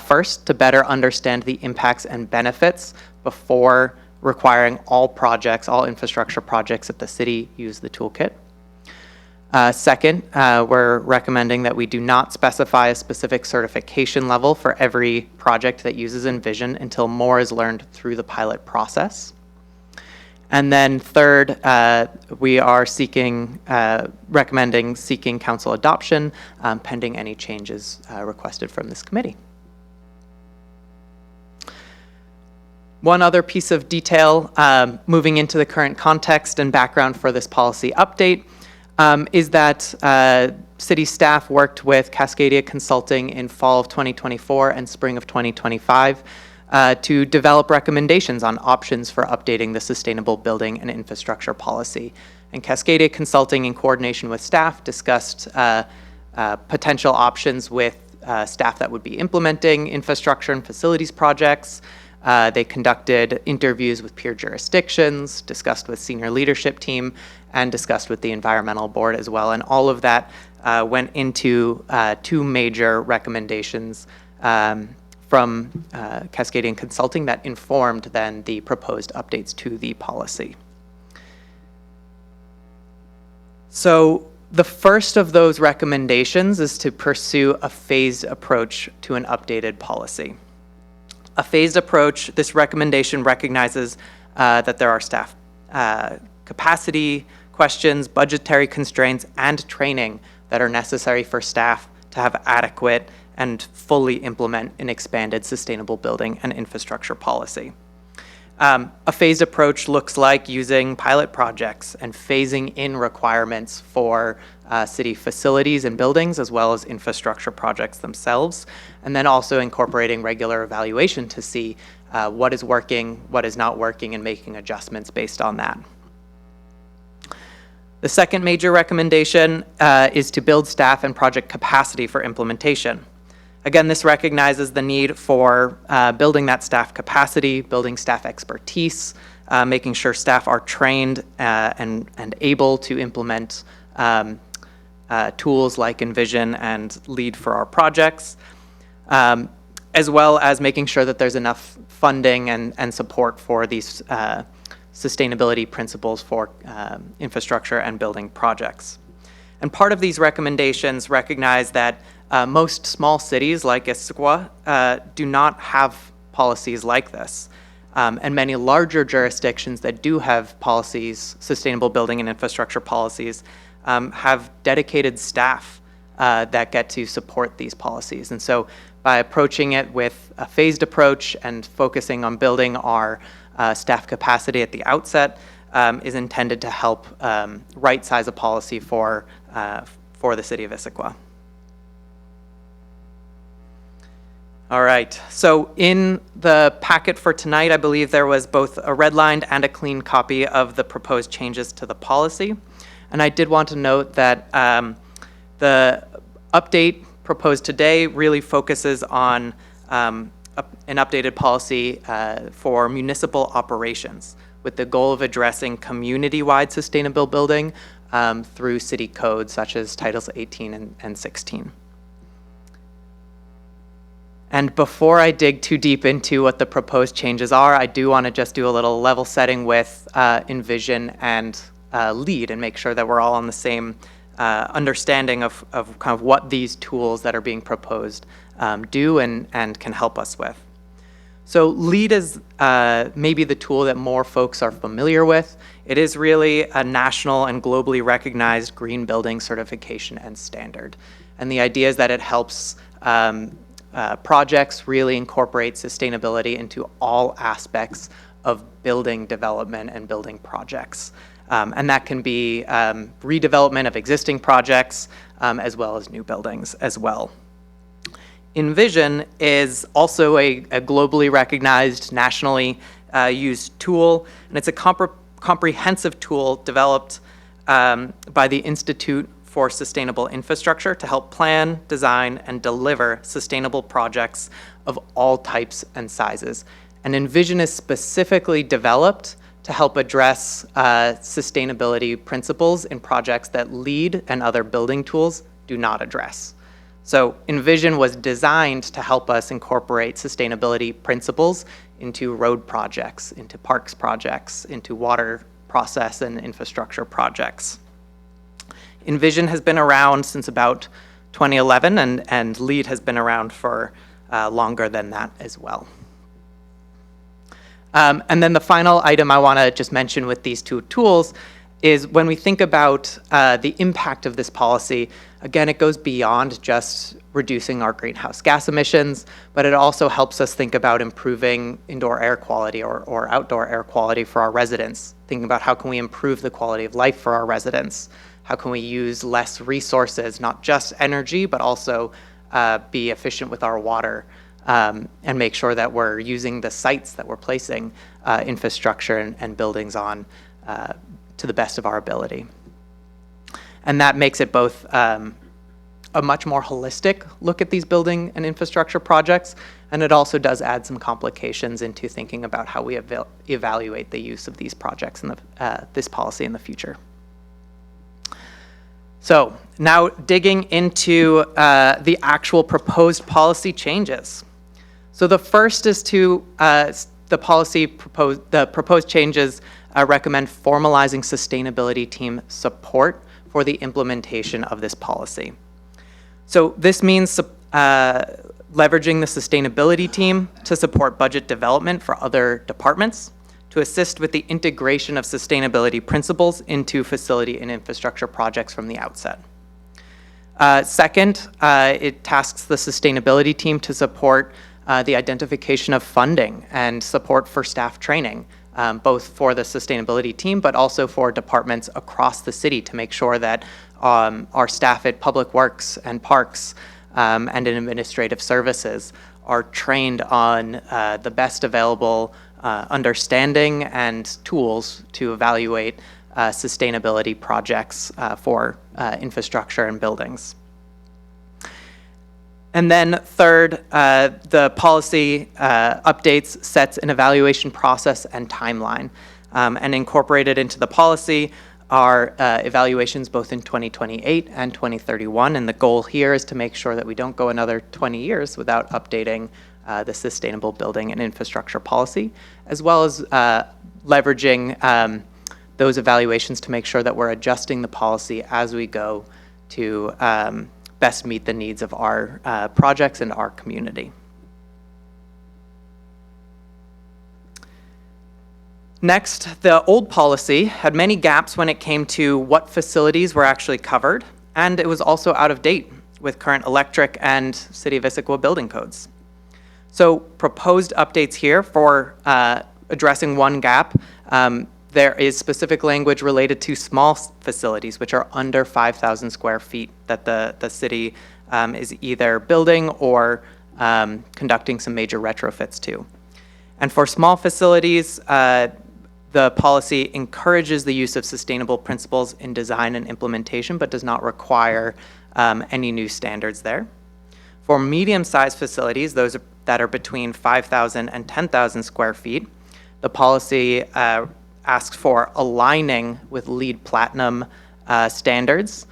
first to better understand the impacts and benefits before requiring all infrastructure projects at the city use the toolkit. Second, we're recommending that we do not specify a specific certification level for every project that uses Envision until more is learned through the pilot process. And then third, we are recommending seeking council adoption pending any changes requested from this committee. One other piece of detail moving into the current context and background for this policy update is that city staff worked with Cascadia Consulting in fall of 2024 and spring of 2025 to develop recommendations on options for updating the Sustainable Building and Infrastructure Policy. And Cascadia Consulting, in coordination with staff, discussed potential options with staff that would be implementing infrastructure and facilities projects. They conducted interviews with peer jurisdictions, discussed with senior leadership team, and discussed with the environmental board as well. And all of that went into two major recommendations from from Cascadian Consulting that informed then the proposed updates to the policy. So the first of those recommendations is to pursue a phased approach to an updated policy. A phased approach, this recommendation recognizes that there are staff capacity questions, budgetary constraints, and training that are necessary for staff to have adequate and fully implement an expanded sustainable building and infrastructure policy. A phased approach looks like using pilot projects and phasing in requirements for city facilities and buildings, as well as infrastructure projects themselves, and then also incorporating regular evaluation to see what is working, what is not working, and making adjustments based on that. The second major recommendation is to build staff and project capacity for implementation. Again, this recognizes the need for building that staff capacity, building staff expertise, making sure staff are trained and able to implement tools like Envision and LEAD for our projects, as well as making sure that there's enough funding and support for these sustainability principles for infrastructure and building projects. And part of these recommendations recognize that most small cities like Issaquah do not have policies like this. And many larger jurisdictions that do have policies, sustainable building and infrastructure policies, have dedicated staff that get to support these policies. And so by approaching it with a phased approach and focusing on building our staff capacity at the outset is intended to help right-size a policy for the city of Issaquah. All right, so in the packet for tonight, I believe there was both a redlined and a clean copy of the proposed changes to the policy. And I did want to note that the update proposed today really focuses on an updated policy for municipal operations with the goal of addressing community-wide sustainable building through city codes such as Titles 18 and 16. And before I dig too deep into what the proposed changes are, I do want to just do a little level setting with Envision and LEAD and make sure that we're all on the same understanding of kind of what these tools that are being proposed do and can help us with. So LEAD is maybe the tool that more folks are familiar with. It is really a national and globally recognized green building certification and standard. And the idea is that it helps projects really incorporate sustainability into all aspects of building development and building projects. And that can be redevelopment of existing projects as well as new buildings as well. Envision is also a globally recognized, nationally used tool, and it's a comprehensive tool developed by the Institute for Sustainable Infrastructure to help plan, design, and deliver sustainable projects of all types and sizes. And Envision is specifically developed to help address sustainability principles in projects that LEAD and other building tools do not address. So Envision was designed to help us incorporate sustainability principles into road projects, into parks projects, into water process and infrastructure projects. Envision has been around since about 2011, and LEAD has been around for longer than that as well. And then the final item I want to just mention with these two tools is when we think about the impact of this policy, again, it goes beyond just reducing our greenhouse gas emissions, but it also helps us think about improving indoor air quality or outdoor air quality for our residents, thinking about how can we improve the quality of life for our residents, how can we use less resources, not just energy, but also be efficient with our water and make sure that we're using the sites that we're placing infrastructure and buildings on to the best of our ability. And that makes it both a much more holistic look at these building and infrastructure projects, and it also does add some complications into thinking about how we evaluate the use of these projects and this policy in the future. So now digging into the actual proposed policy changes. So the first is to the proposed changes recommend formalizing sustainability team support for the implementation of this policy. So this means leveraging the sustainability team to support budget development for other departments, to assist with the integration of sustainability principles into facility and infrastructure projects from the outset. Second, it tasks the sustainability team to support the identification of funding and support for staff training, both for the sustainability team, but also for departments across the city to make sure that our staff at Public Works and Parks and in administrative services are trained on the best available understanding and tools to evaluate sustainability projects for infrastructure and buildings. And then third, the policy updates sets an evaluation process and timeline. And incorporated into the policy are evaluations both in 2028 and 2031. And the goal here is to make sure that we don't go another 20 years without updating the sustainable building and infrastructure policy, as well as leveraging those evaluations to make sure that we're adjusting the policy as we go to best meet the needs of our projects and our community. Next, the old policy had many gaps when it came to what facilities were actually covered, and it was also out of date with current electric and City of Issaquah building codes. So proposed updates here for addressing one gap. There is specific language related to small facilities, which are under 5,000 square feet, that the city is either building or conducting some major retrofits to. And for small facilities, the policy encourages the use of sustainable principles in design and implementation, but does not require any new standards there. For medium-sized facilities, those that are between 5,000 and 10,000 square feet, the policy asks for aligning with LEED Platinum standards,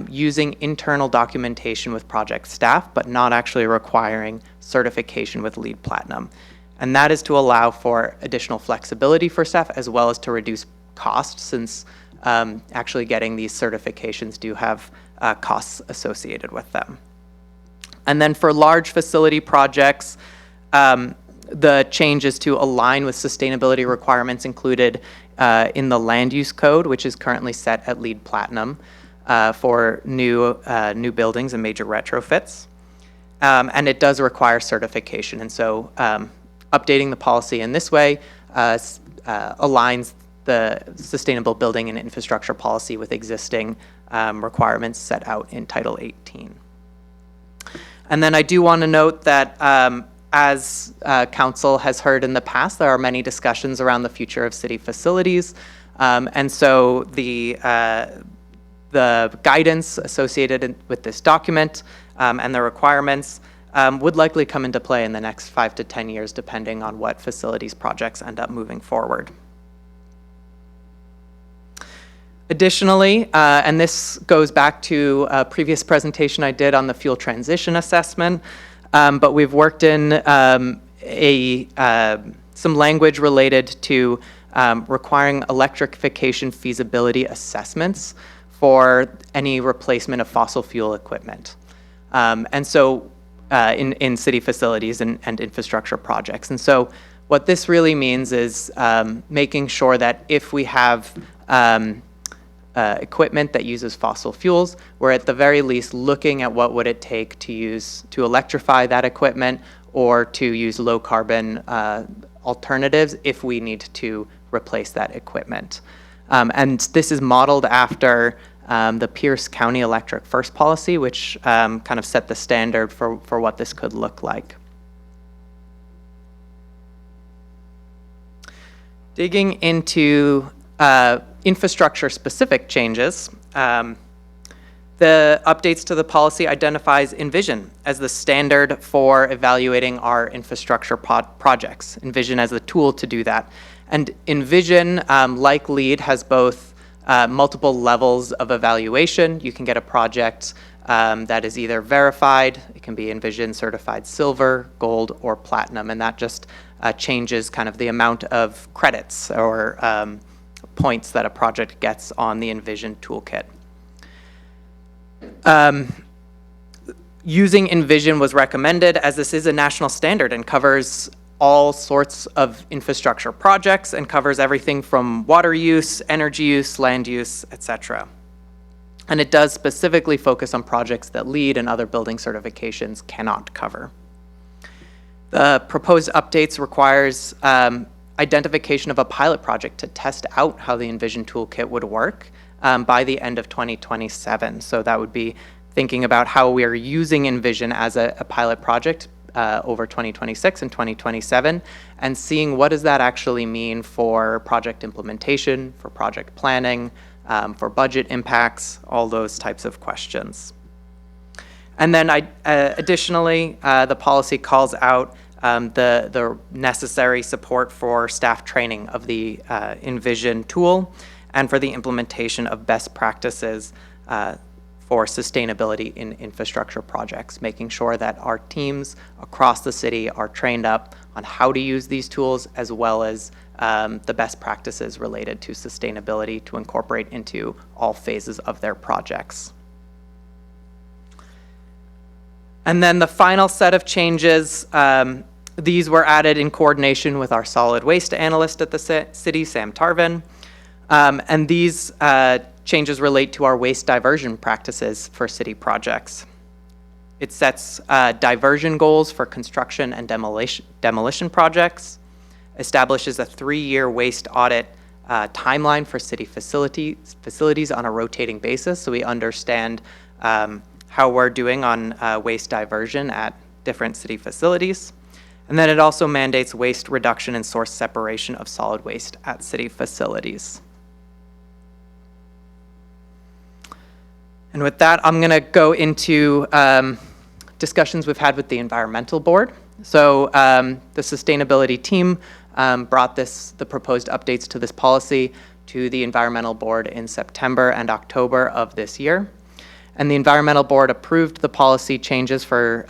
using internal documentation with project staff, but not actually requiring certification with LEED Platinum. And that is to allow for additional flexibility for staff, as well as to reduce costs, since actually getting these certifications do have costs associated with them. And then for large facility projects, the changes to align with sustainability requirements included in the land use code, which is currently set at LEED Platinum for new buildings and major retrofits. And it does require certification. And so updating the policy in this way aligns the sustainable building and infrastructure policy with existing requirements set out in Title 18. And then I do want to note that as Council has heard in the past, there are many discussions around the future of city facilities. And so the guidance associated with this document and the requirements would likely come into play in the next 5 to 10 years, depending on what facilities projects end up moving forward. Additionally, and this goes back to a previous presentation I did on the fuel transition assessment, but we've worked in some language related to requiring electrification feasibility assessments for any replacement of fossil fuel equipment. And so in city facilities and infrastructure projects. And so what this really means is making sure that if we have equipment that uses fossil fuels, we're at the very least looking at what would it take to electrify that equipment or to use low carbon alternatives if we need to replace that equipment. And this is modeled after the Pierce County Electric First policy, which kind of set the standard for what this could look like. Digging into infrastructure-specific changes, the updates to the policy identifies Envision as the standard for evaluating our infrastructure projects. Envision as the tool to do that. And Envision, like LEED, has both multiple levels of evaluation. You can get a project that is either verified, it can be Envision certified silver, gold, or platinum, and that just changes kind of the amount of credits or points that a project gets on the Envision toolkit. Using Envision was recommended as this is a national standard and covers all sorts of infrastructure projects and covers everything from water use, energy use, land use, etc. And it does specifically focus on projects that LEED and other building certifications cannot cover. The proposed updates requires identification of a pilot project to test out how the Envision toolkit would work by the end of 2027. So that would be thinking about how we are using Envision as a pilot project over 2026 and 2027, and seeing what does that actually mean for project implementation, for project planning, for budget impacts, all those types of questions. And then additionally, the policy calls out the necessary support for staff training of the Envision tool and for the implementation of best practices for sustainability in infrastructure projects, making sure that our teams across the city are trained up on how to use these tools, as well as the best practices related to sustainability to incorporate into all phases of their projects. And then the final set of changes, these were added in coordination with our solid waste analyst at the city, Sam Tarvin. And these changes relate to our waste diversion practices for city projects. It sets diversion goals for construction and demolition projects, establishes a 3-year waste audit timeline for city facilities on a rotating basis, so we understand how we're doing on waste diversion at different city facilities. And then it also mandates waste reduction and source separation of solid waste at city facilities. And with that, I'm going to go into discussions we've had with the Environmental Board. So the sustainability team brought the proposed updates to this policy to the Environmental Board in September and October of this year. And the Environmental Board approved the policy changes for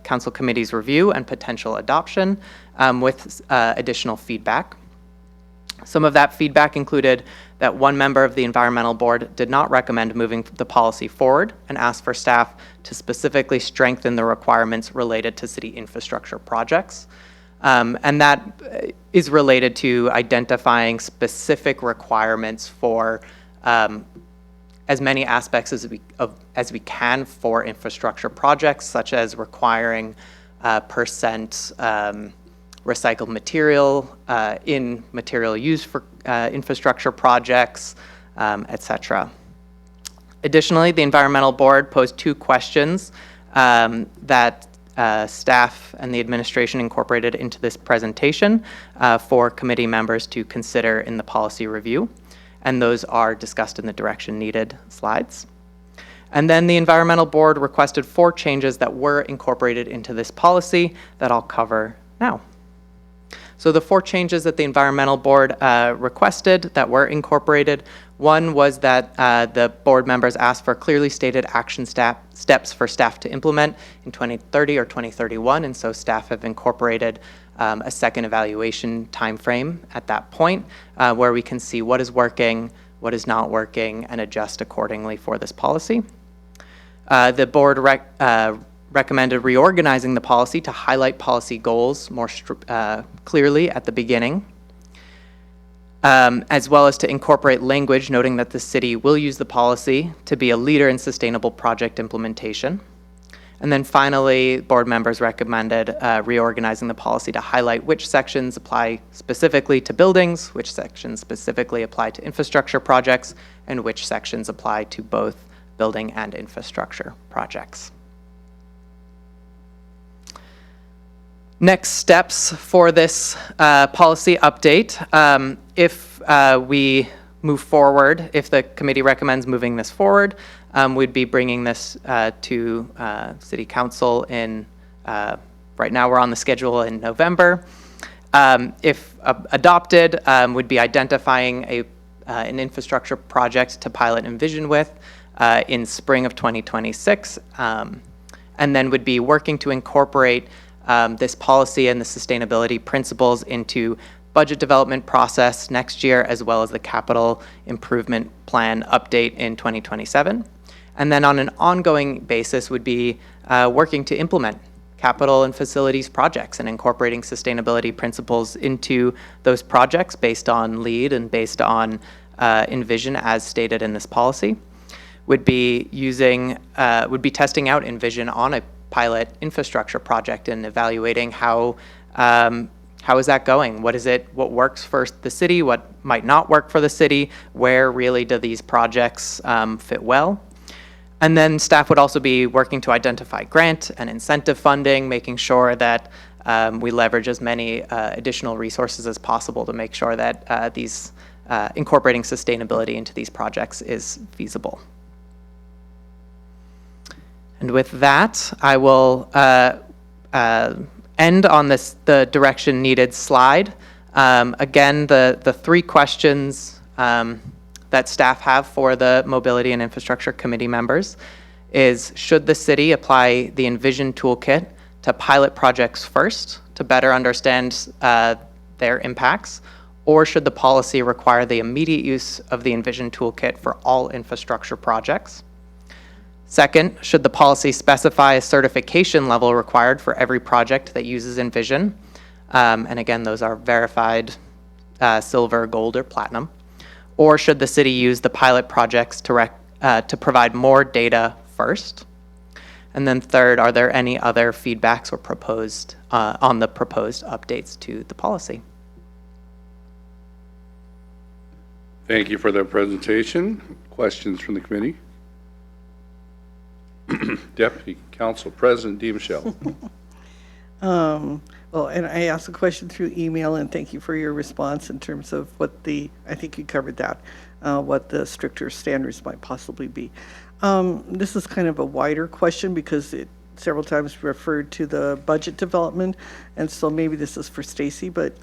Council Committee's review and potential adoption with additional feedback. Some of that feedback included that one member of the Environmental Board did not recommend moving the policy forward and asked for staff to specifically strengthen the requirements related to city infrastructure projects. And that is related to identifying specific requirements for as many aspects as we can for infrastructure projects, such as requiring percent recycled material in material used for infrastructure projects, etc. Additionally, the Environmental Board posed 2 questions that staff and the administration incorporated into this presentation for committee members to consider in the policy review, and those are discussed in the direction needed slides. And then the Environmental Board requested 4 changes that were incorporated into this policy that I'll cover now. So the 4 changes that the Environmental Board requested that were incorporated, one was that the board members asked for clearly stated action steps for staff to implement in 2030 or 2031, and so staff have incorporated a second evaluation timeframe at that point where we can see what is working, what is not working, and adjust accordingly for this policy. The board recommended reorganizing the policy to highlight policy goals more clearly at the beginning, as well as to incorporate language noting that the city will use the policy to be a leader in sustainable project implementation. And then finally, board members recommended reorganizing the policy to highlight which sections apply specifically to buildings, which sections specifically apply to infrastructure projects, and which sections apply to both building and infrastructure projects. Next steps for this policy update. If we move forward, if the committee recommends moving this forward, we'd be bringing this to City Council in, right now we're on the schedule in November. If adopted, we'd be identifying an infrastructure project to pilot Envision with, in spring of 2026, and then would be working to incorporate this policy and the sustainability principles into budget development process next year, as well as the capital improvement plan update in 2027. And then on an ongoing basis would be working to implement capital and facilities projects and incorporating sustainability principles into those projects based on LEED and based on Envision as stated in this policy. Would be testing out Envision on a pilot infrastructure project and evaluating how is that going? What works for the city? What might not work for the city? Where really do these projects fit well? And then staff would also be working to identify grant and incentive funding, making sure that we leverage as many additional resources as possible to make sure that these incorporating sustainability into these projects is feasible. And with that, I will end on the direction needed slide. Again, the three questions that staff have for the Mobility and Infrastructure Committee members is, should the city apply the Envision toolkit to pilot projects first to better understand their impacts, or should the policy require the immediate use of the Envision toolkit for all infrastructure projects? Second, should the policy specify a certification level required for every project that uses Envision? And again, those are verified silver, gold, or platinum. Or should the city use the pilot projects to provide more data first? And then third, are there any other feedbacks or proposed on the proposed updates to the policy? Thank you for that presentation. Questions from the committee? Deputy Council President DeMichelle. Well, and I asked a question through email, and thank you for your response in terms of what I think you covered that, what the stricter standards might possibly be. This is kind of a wider question because it several times referred to the budget development, and so maybe this is for Stacy, but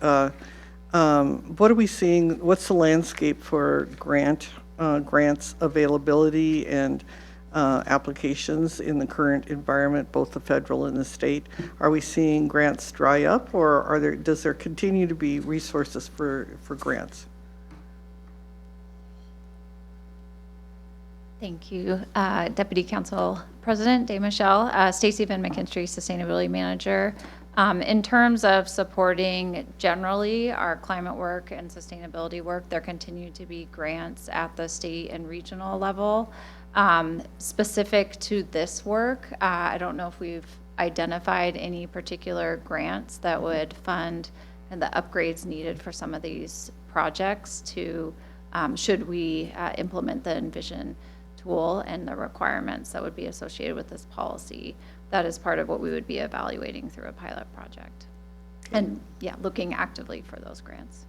what are we seeing? What's the landscape for grants availability and applications in the current environment, both the federal and the state? Are we seeing grants dry up, or does there continue to be resources for grants? Thank you, Deputy Council President DeMichelle. Stacy Van McKinstry, Sustainability Manager. In terms of supporting generally our climate work and sustainability work, there continue to be grants at the state and regional level. Specific to this work, I don't know if we've identified any particular grants that would fund the upgrades needed for some of these projects to, should we implement the Envision tool and the requirements that would be associated with this policy. That is part of what we would be evaluating through a pilot project. And yeah, looking actively for those grants.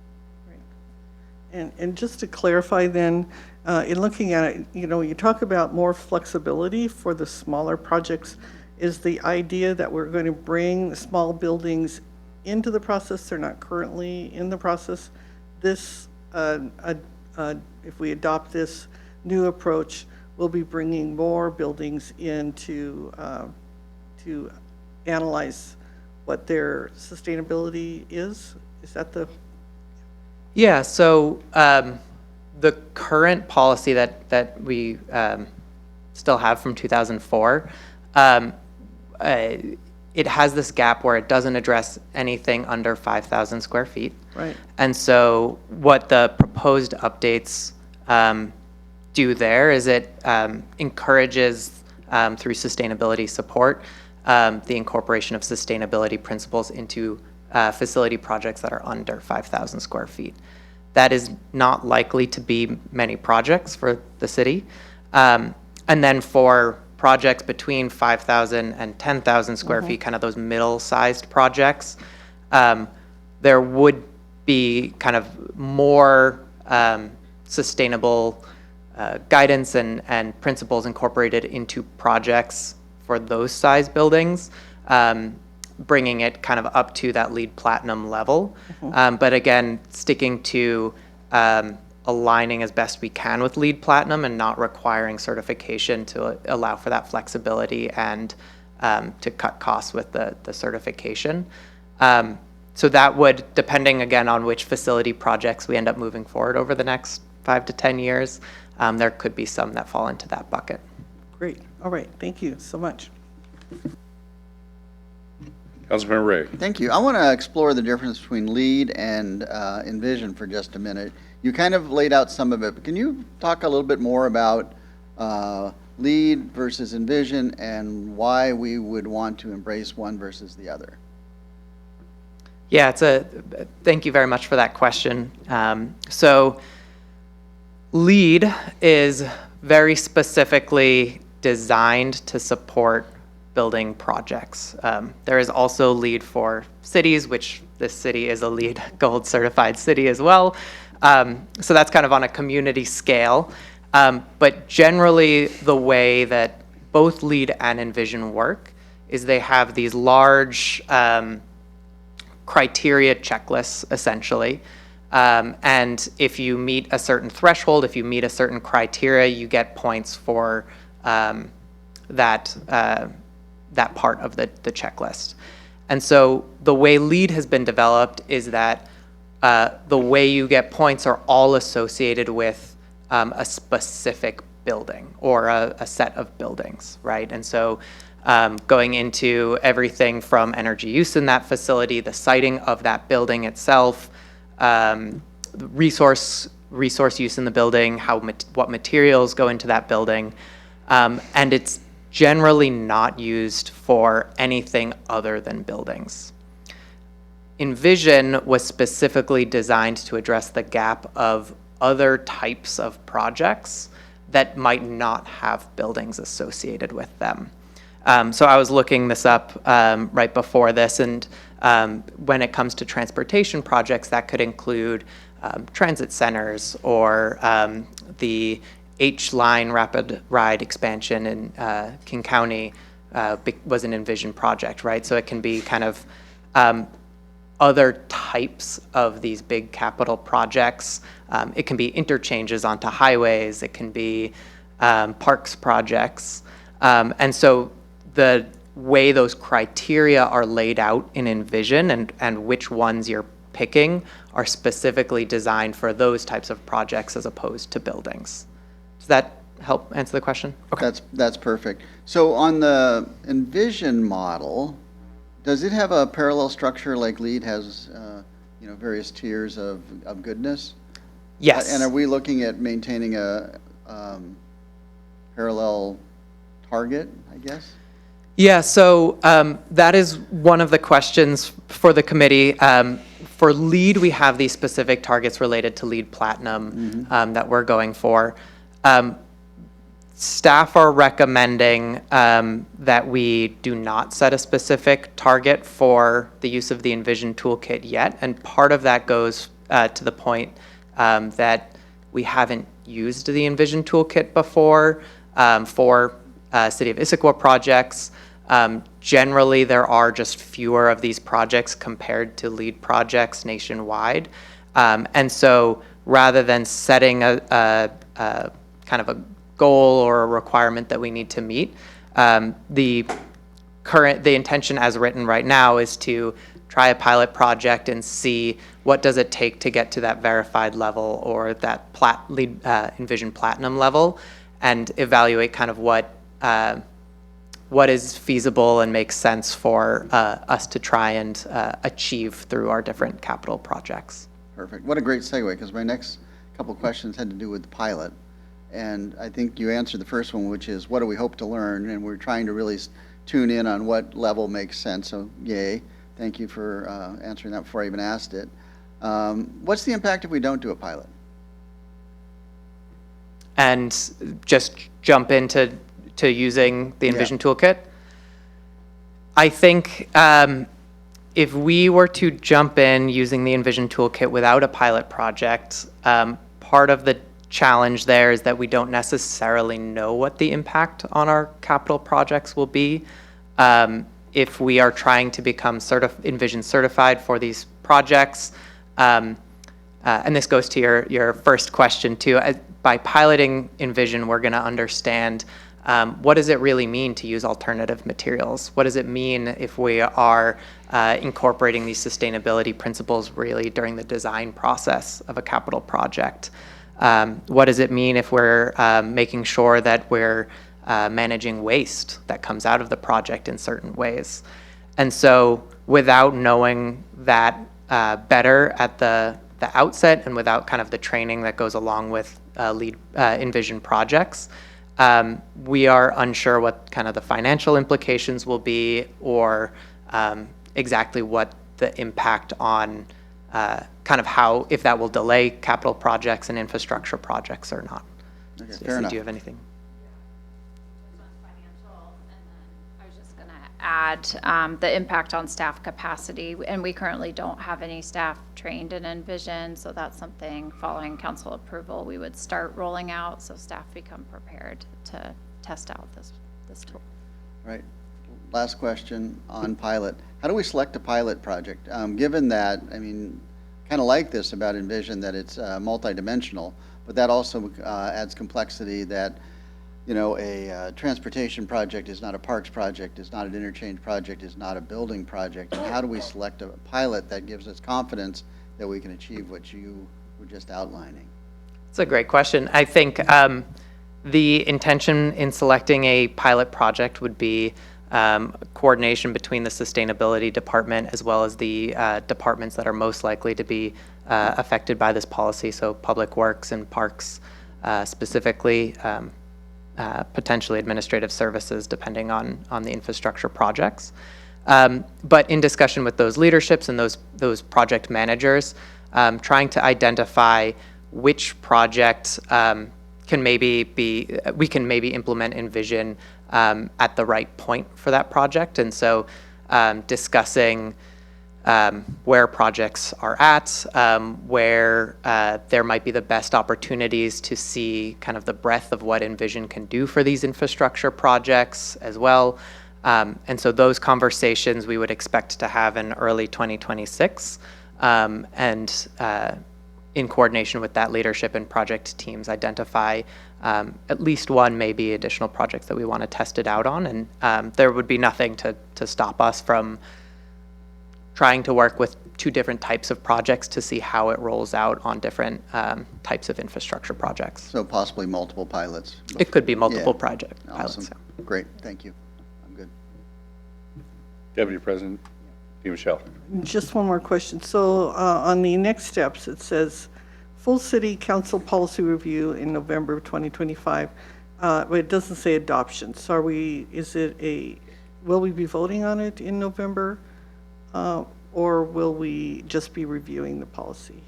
And just to clarify then, in looking at it, you talk about more flexibility for the smaller projects. Is the idea that we're going to bring small buildings into the process? They're not currently in the process. This, if we adopt this new approach, we'll be bringing more buildings in to analyze what their sustainability is. Is that the? Yeah, so the current policy that we still have from 2004, it has this gap where it doesn't address anything under 5,000 square feet. Right. And so what the proposed updates do there is it encourages, through sustainability support, the incorporation of sustainability principles into facility projects that are under 5,000 square feet. That is not likely to be many projects for the city. And then for projects between 5,000 and 10,000 square feet, kind of those middle-sized projects, there would be kind of more sustainable guidance and principles incorporated into projects for those size buildings, bringing it kind of up to that LEED Platinum level. But again, sticking to aligning as best we can with LEED Platinum and not requiring certification to allow for that flexibility and to cut costs with the certification. So that would, depending again on which facility projects we end up moving forward over the next 5 to 10 years, there could be some that fall into that bucket. Great. All right. Thank you so much. Councilmember Ray. Thank you. I want to explore the difference between LEED and Envision for just a minute. You kind of laid out some of it, but can you talk a little bit more about LEED versus Envision and why we would want to embrace one versus the other? Yeah, thank you very much for that question. So LEED is very specifically designed to support building projects. There is also LEED for cities, which this city is a LEED Gold certified city as well. So that's kind of on a community scale. But generally, the way that both LEED and Envision work is they have these large criteria checklists, essentially. And if you meet a certain threshold, if you meet a certain criteria, you get points for that part of the checklist. And so the way LEED has been developed is that the way you get points are all associated with a specific building or a set of buildings, right? And so going into everything from energy use in that facility, the siting of that building itself, resource use in the building, what materials go into that building, and it's generally not used for anything other than buildings. Envision was specifically designed to address the gap of other types of projects that might not have buildings associated with them. So I was looking this up right before this, and when it comes to transportation projects, that could include transit centers or the H-Line rapid ride expansion in King County was an Envision project, right? So it can be kind of other types of these big capital projects. It can be interchanges onto highways. It can be parks projects. And so the way those criteria are laid out in Envision and which ones you're picking are specifically designed for those types of projects as opposed to buildings. Does that help answer the question? Okay. That's perfect. So on the Envision model, does it have a parallel structure like LEED has, various tiers of goodness? Yes. And are we looking at maintaining a parallel target, I guess? Yeah, so that is one of the questions for the committee. For LEED, we have these specific targets related to LEED Platinum that we're going for. Staff are recommending that we do not set a specific target for the use of the Envision toolkit yet, and part of that goes to the point that we haven't used the Envision toolkit before for City of Issaquah projects. Generally, there are just fewer of these projects compared to LEED projects nationwide. And so rather than setting a kind of a goal or a requirement that we need to meet, the intention as written right now is to try a pilot project and see what does it take to get to that verified level or that LEED Envision Platinum level, and evaluate kind of what is feasible and makes sense for us to try and achieve through our different capital projects. Perfect. What a great segue, because my next couple questions had to do with the pilot. And I think you answered the first one, which is what do we hope to learn? And we're trying to really tune in on what level makes sense. So yay. Thank you for answering that before I even asked it. What's the impact if we don't do a pilot? And just jump into using the Envision toolkit. I think if we were to jump in using the Envision toolkit without a pilot project, part of the challenge there is that we don't necessarily know what the impact on our capital projects will be. If we are trying to become Envision certified for these projects, and this goes to your first question too. By piloting Envision, we're going to understand what does it really mean to use alternative materials? What does it mean if we are incorporating these sustainability principles really during the design process of a capital project? What does it mean if we're making sure that we're managing waste that comes out of the project in certain ways? And so without knowing that better at the outset and without kind of the training that goes along with lead Envision projects, we are unsure what kind of the financial implications will be, or exactly what the impact on kind of how, if that will delay capital projects and infrastructure projects or not. Okay, Stacey, fair enough. do you have anything? I was just going to add the impact on staff capacity, and we currently don't have any staff trained in Envision, so that's something following council approval we would start rolling out, so staff become prepared to test out this tool. Right. Last question on pilot. How do we select a pilot project? Given that, I mean, kind of like this about Envision, that it's multidimensional, but that also adds complexity that, you know, a transportation project is not a parks project, is not an interchange project, is not a building project. And how do we select a pilot that gives us confidence that we can achieve what you were just outlining? It's a great question. I think the intention in selecting a pilot project would be coordination between the sustainability department as well as the departments that are most likely to be affected by this policy, so public works and parks specifically, potentially administrative services depending on the infrastructure projects. But in discussion with those leaderships and those project managers, trying to identify which project we can maybe implement Envision at the right point for that project. And so discussing where projects are at, where there might be the best opportunities to see kind of the breadth of what Envision can do for these infrastructure projects as well. And so those conversations we would expect to have in early 2026, and in coordination with that leadership and project teams, identify at least one, maybe additional projects that we want to test it out on. And there would be nothing to stop us from trying to work with two different types of projects to see how it rolls out on different types of infrastructure projects. So possibly multiple pilots. It could be multiple Yeah. pilots. Awesome. Yeah. Great, thank you. I'm good. Deputy President DeMichelle. Just one more question. So on the next steps, it says full city council policy review in November of 2025. But it doesn't say adoption. So will we be voting on it in November? Or will we just be reviewing the policy?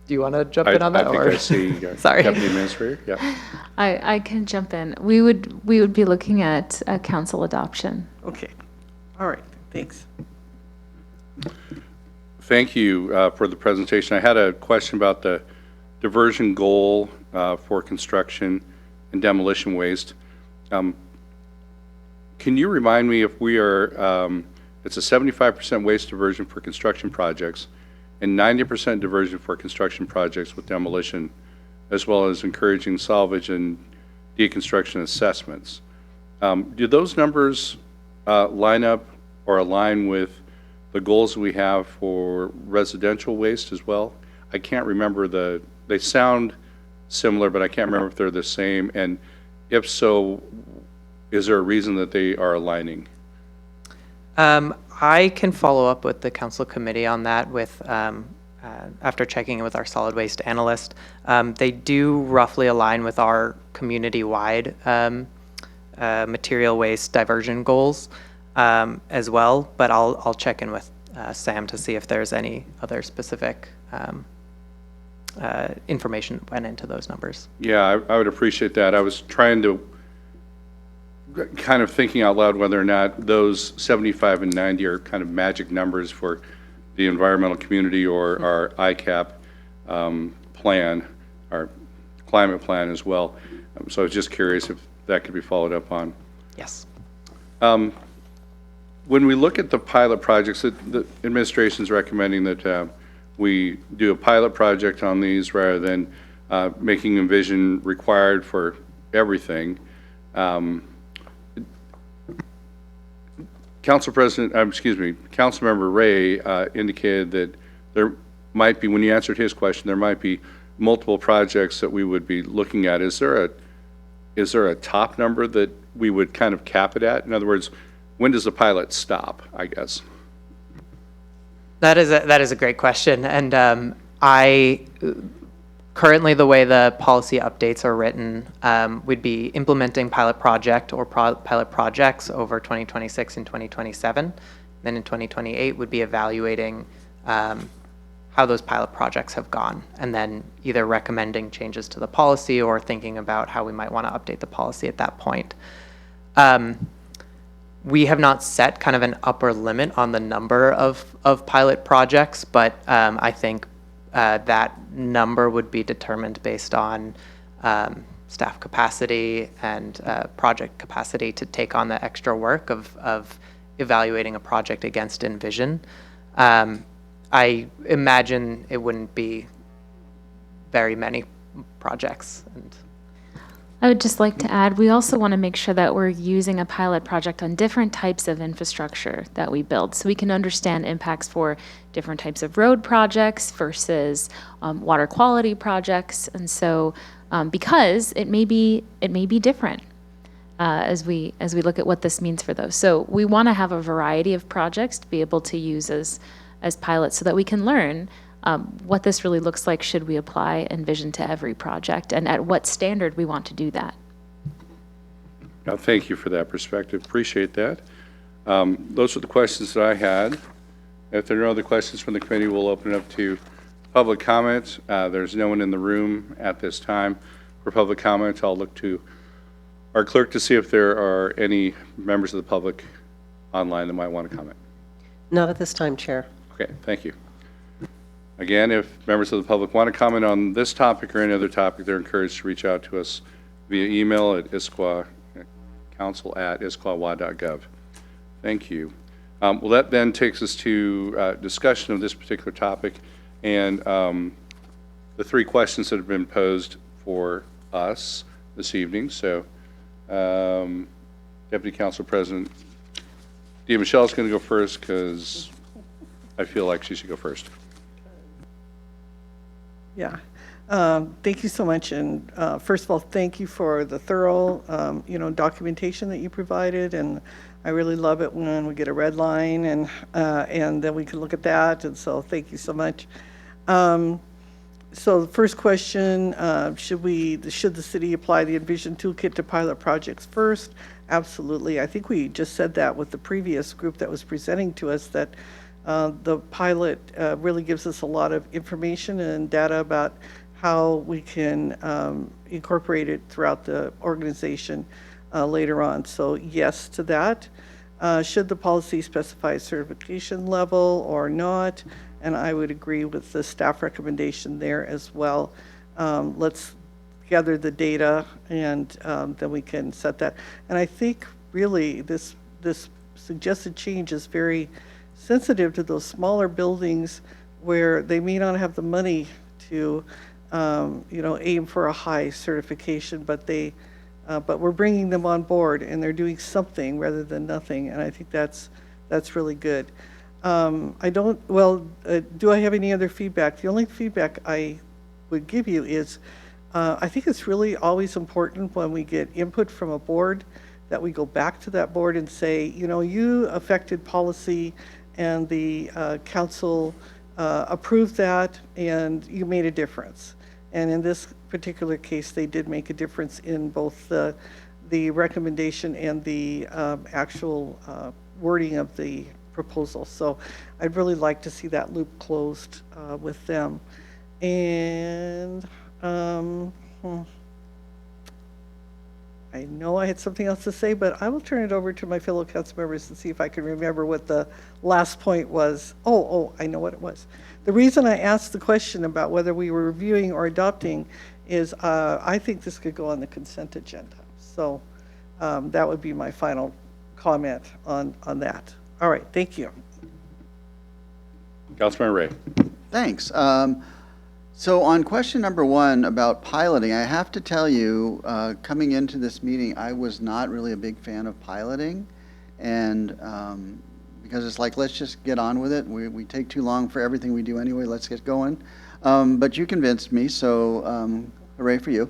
Do you want to jump in on that? I think or? I see Sorry. Deputy Administrator. Yeah. I can jump in. We would be looking at a council adoption. Okay. All right. Thanks. Thank you for the presentation. I had a question about the diversion goal for construction and demolition waste. Can you remind me if we are, it's a 75% waste diversion for construction projects and 90% diversion for construction projects with demolition, as well as encouraging salvage and deconstruction assessments. Do those numbers line up or align with the goals we have for residential waste as well? I can't remember they sound similar, but I can't remember if they're the same. And if so, is there a reason that they are aligning? I can follow up with the council committee on that with, after checking in with our solid waste analyst. They do roughly align with our community-wide material waste diversion goals as well, but I'll check in with Sam to see if there's any other specific information that went into those numbers. Yeah, I would appreciate that. I was trying to kind of thinking out loud whether or not those 75 and 90 are kind of magic numbers for the environmental community or our ICAP plan, our climate plan as well. So I was just curious if that could be followed up on. Yes. when we look at the pilot projects, the administration's recommending that we do a pilot project on these rather than making Envision required for everything. Councilmember Ray indicated that there might be, when you answered his question, there might be multiple projects that we would be looking at. Is there a top number that we would kind of cap it at? In other words, when does the pilot stop, I guess? That is a great question, and currently the way the policy updates are written, we'd be implementing pilot project or pilot projects over 2026 and 2027. Then in 2028, would be evaluating how those pilot projects have gone, and then either recommending changes to the policy or thinking about how we might want to update the policy at that point. We have not set kind of an upper limit on the number of pilot projects, but I think that number would be determined based on staff capacity and project capacity to take on the extra work of evaluating a project against Envision. I imagine it wouldn't be very many projects. And I would just like to add, we also want to make sure that we're using a pilot project on different types of infrastructure that we build, so we can understand impacts for different types of road projects versus water quality projects. And so, because it may be different as we look at what this means for those. So we want to have a variety of projects to be able to use as pilots, so that we can learn what this really looks like should we apply Envision to every project, and at what standard we want to do that. Now, thank you for that perspective. Appreciate that. Those are the questions that I had. If there are no other questions from the committee, we'll open it up to public comment. There's no one in the room at this time for public comment. I'll look to our clerk to see if there are any members of the public online that might want to comment. Not at this time, Chair. Okay, thank you. Again, if members of the public want to comment on this topic or any other topic, they're encouraged to reach out to us via email at Issaquah, council@issaquah.gov. Thank you. Well, that then takes us to discussion of this particular topic and the three questions that have been posed for us this evening. So, Deputy Council President Michelle is going to go first because I feel like she should go first. Yeah. Thank you so much. And first of all, thank you for the thorough, documentation that you provided. And I really love it when we get a red line and then we can look at that. And so thank you so much. So the first question, should the city apply the Envision Toolkit to pilot projects first? Absolutely. I think we just said that with the previous group that was presenting to us, that the pilot really gives us a lot of information and data about how we can incorporate it throughout the organization later on. So yes to that. Should the policy specify a certification level or not? And I would agree with the staff recommendation there as well. Let's gather the data and then we can set that. And I think really this suggested change is very sensitive to those smaller buildings where they may not have the money to, aim for a high certification, but we're bringing them on board and they're doing something rather than nothing. And I think that's really good. Do I have any other feedback? The only feedback I would give you is, I think it's really always important when we get input from a board that we go back to that board and say, you affected policy and the council approved that and you made a difference. And in this particular case, they did make a difference in both the recommendation and the actual wording of the proposal. So I'd really like to see that loop closed with them. And I know I had something else to say, but I will turn it over to my fellow council members and see if I can remember what the last point was. Oh, I know what it was. The reason I asked the question about whether we were reviewing or adopting is I think this could go on the consent agenda. So that would be my final comment on that. All right, thank you. Councilmember Ray. Thanks. So on question number one about piloting, I have to tell you, coming into this meeting, I was not really a big fan of piloting. And because it's like, let's just get on with it. We take too long for everything we do anyway. Let's get going. But you convinced me, so hooray for you.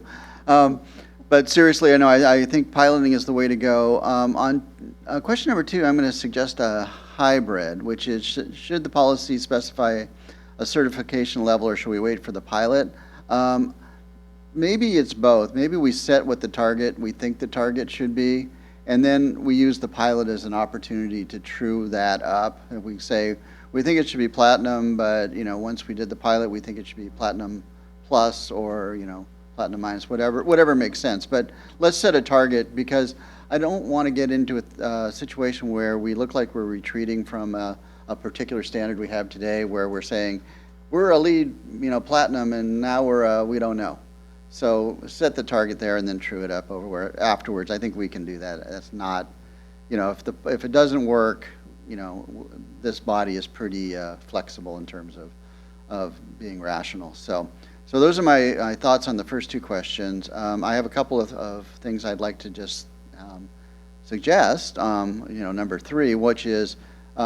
But seriously, I think piloting is the way to go. On question number two, I'm going to suggest a hybrid, which is should the policy specify a certification level or should we wait for the pilot? Maybe it's both. Maybe we set what the target, we think the target should be, and then we use the pilot as an opportunity to true that up. If we say, we think it should be platinum, but, once we did the pilot, we think it should be platinum plus or, platinum minus, whatever makes sense. But let's set a target because I don't want to get into a situation where we look like we're retreating from a particular standard we have today where we're saying, we're a lead, platinum, and now we're we don't know. So set the target there and then true it up afterwards. I think we can do that. That's not, if it doesn't work, this body is pretty flexible in terms of being rational. So those are my thoughts on the first two questions. I have a couple of things I'd like to just suggest. Number three, which is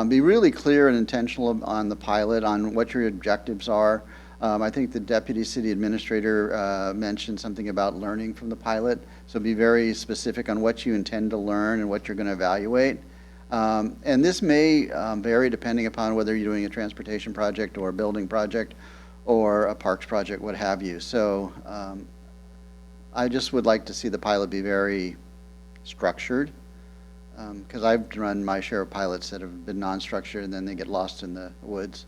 be really clear and intentional on the pilot on what your objectives are. I think the Deputy City Administrator mentioned something about learning from the pilot. So be very specific on what you intend to learn and what you're going to evaluate. And this may vary depending upon whether you're doing a transportation project or a building project or a parks project, what have you. So I just would like to see the pilot be very structured. Because I've run my share of pilots that have been non-structured and then they get lost in the woods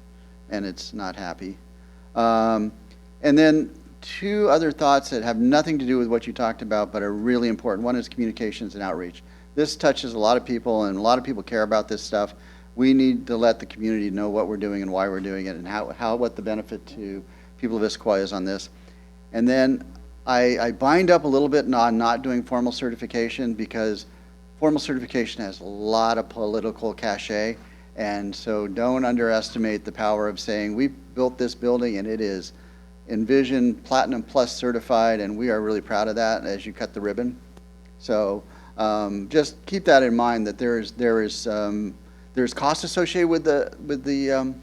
and it's not happy. And then two other thoughts that have nothing to do with what you talked about but are really important. One is communications and outreach. This touches a lot of people and a lot of people care about this stuff. We need to let the community know what we're doing and why we're doing it and what the benefit to people of Issaquah is on this. And then I bind up a little bit on not doing formal certification because formal certification has a lot of political cachet, and so don't underestimate the power of saying, we built this building and it is Envision Platinum Plus certified, and we are really proud of that as you cut the ribbon. So just keep that in mind that there's cost associated with the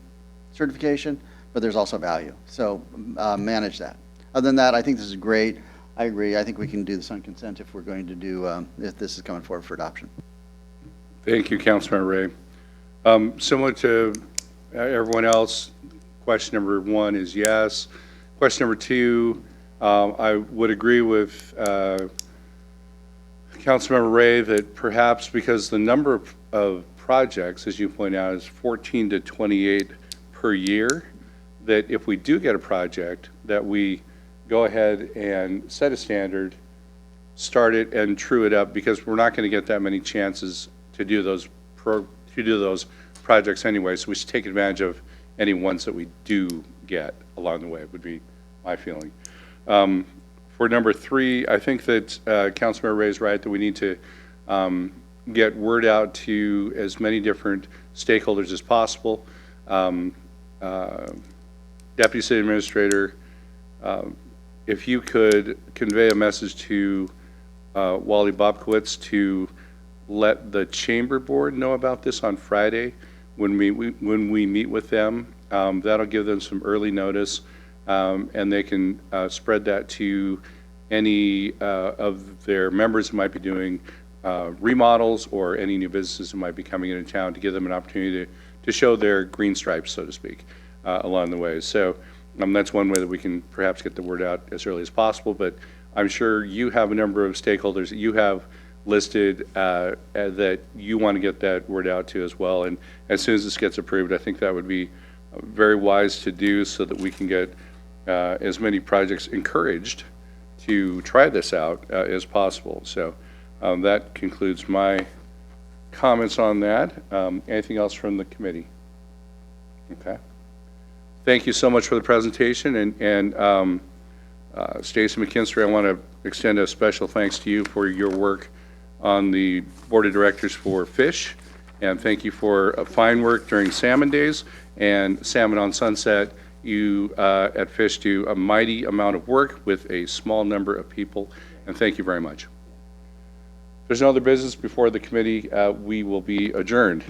certification, but there's also value. So manage that. Other than that, I think this is great. I agree. I think we can do this on consent if we're going to do, if this is coming forward for adoption. Thank you, Councilmember Ray. Similar to everyone else, question number one is yes. Question number two, I would agree with Councilmember Ray that perhaps because the number of projects, as you point out, is 14 to 28 per year, that if we do get a project, that we go ahead and set a standard, start it and true it up, because we're not going to get that many chances to do those projects anyway. So we should take advantage of any ones that we do get along the way, would be my feeling. For number three, I think that Councilmember Ray is right that we need to get word out to as many different stakeholders as possible. Deputy City Administrator, if you could convey a message to Wally Bobkowitz to let the Chamber Board know about this on Friday when we meet with them. That'll give them some early notice, and they can spread that to any of their members who might be doing remodels or any new businesses who might be coming into town, to give them an opportunity to show their green stripes, so to speak, along the way. So that's one way that we can perhaps get the word out as early as possible, but I'm sure you have a number of stakeholders that you have listed that you want to get that word out to as well. And as soon as this gets approved, I think that would be very wise to do so that we can get as many projects encouraged to try this out as possible. So that concludes my comments on that. Anything else from the committee? Okay. Thank you so much for the presentation, and Stacy McKinstry, I want to extend a special thanks to you for your work on the Board of Directors for FISH And thank you for fine work during Salmon Days and Salmon on Sunset. You at Fish do a mighty amount of work with a small number of people, and thank you very much. If there's no other business before the committee, we will be adjourned.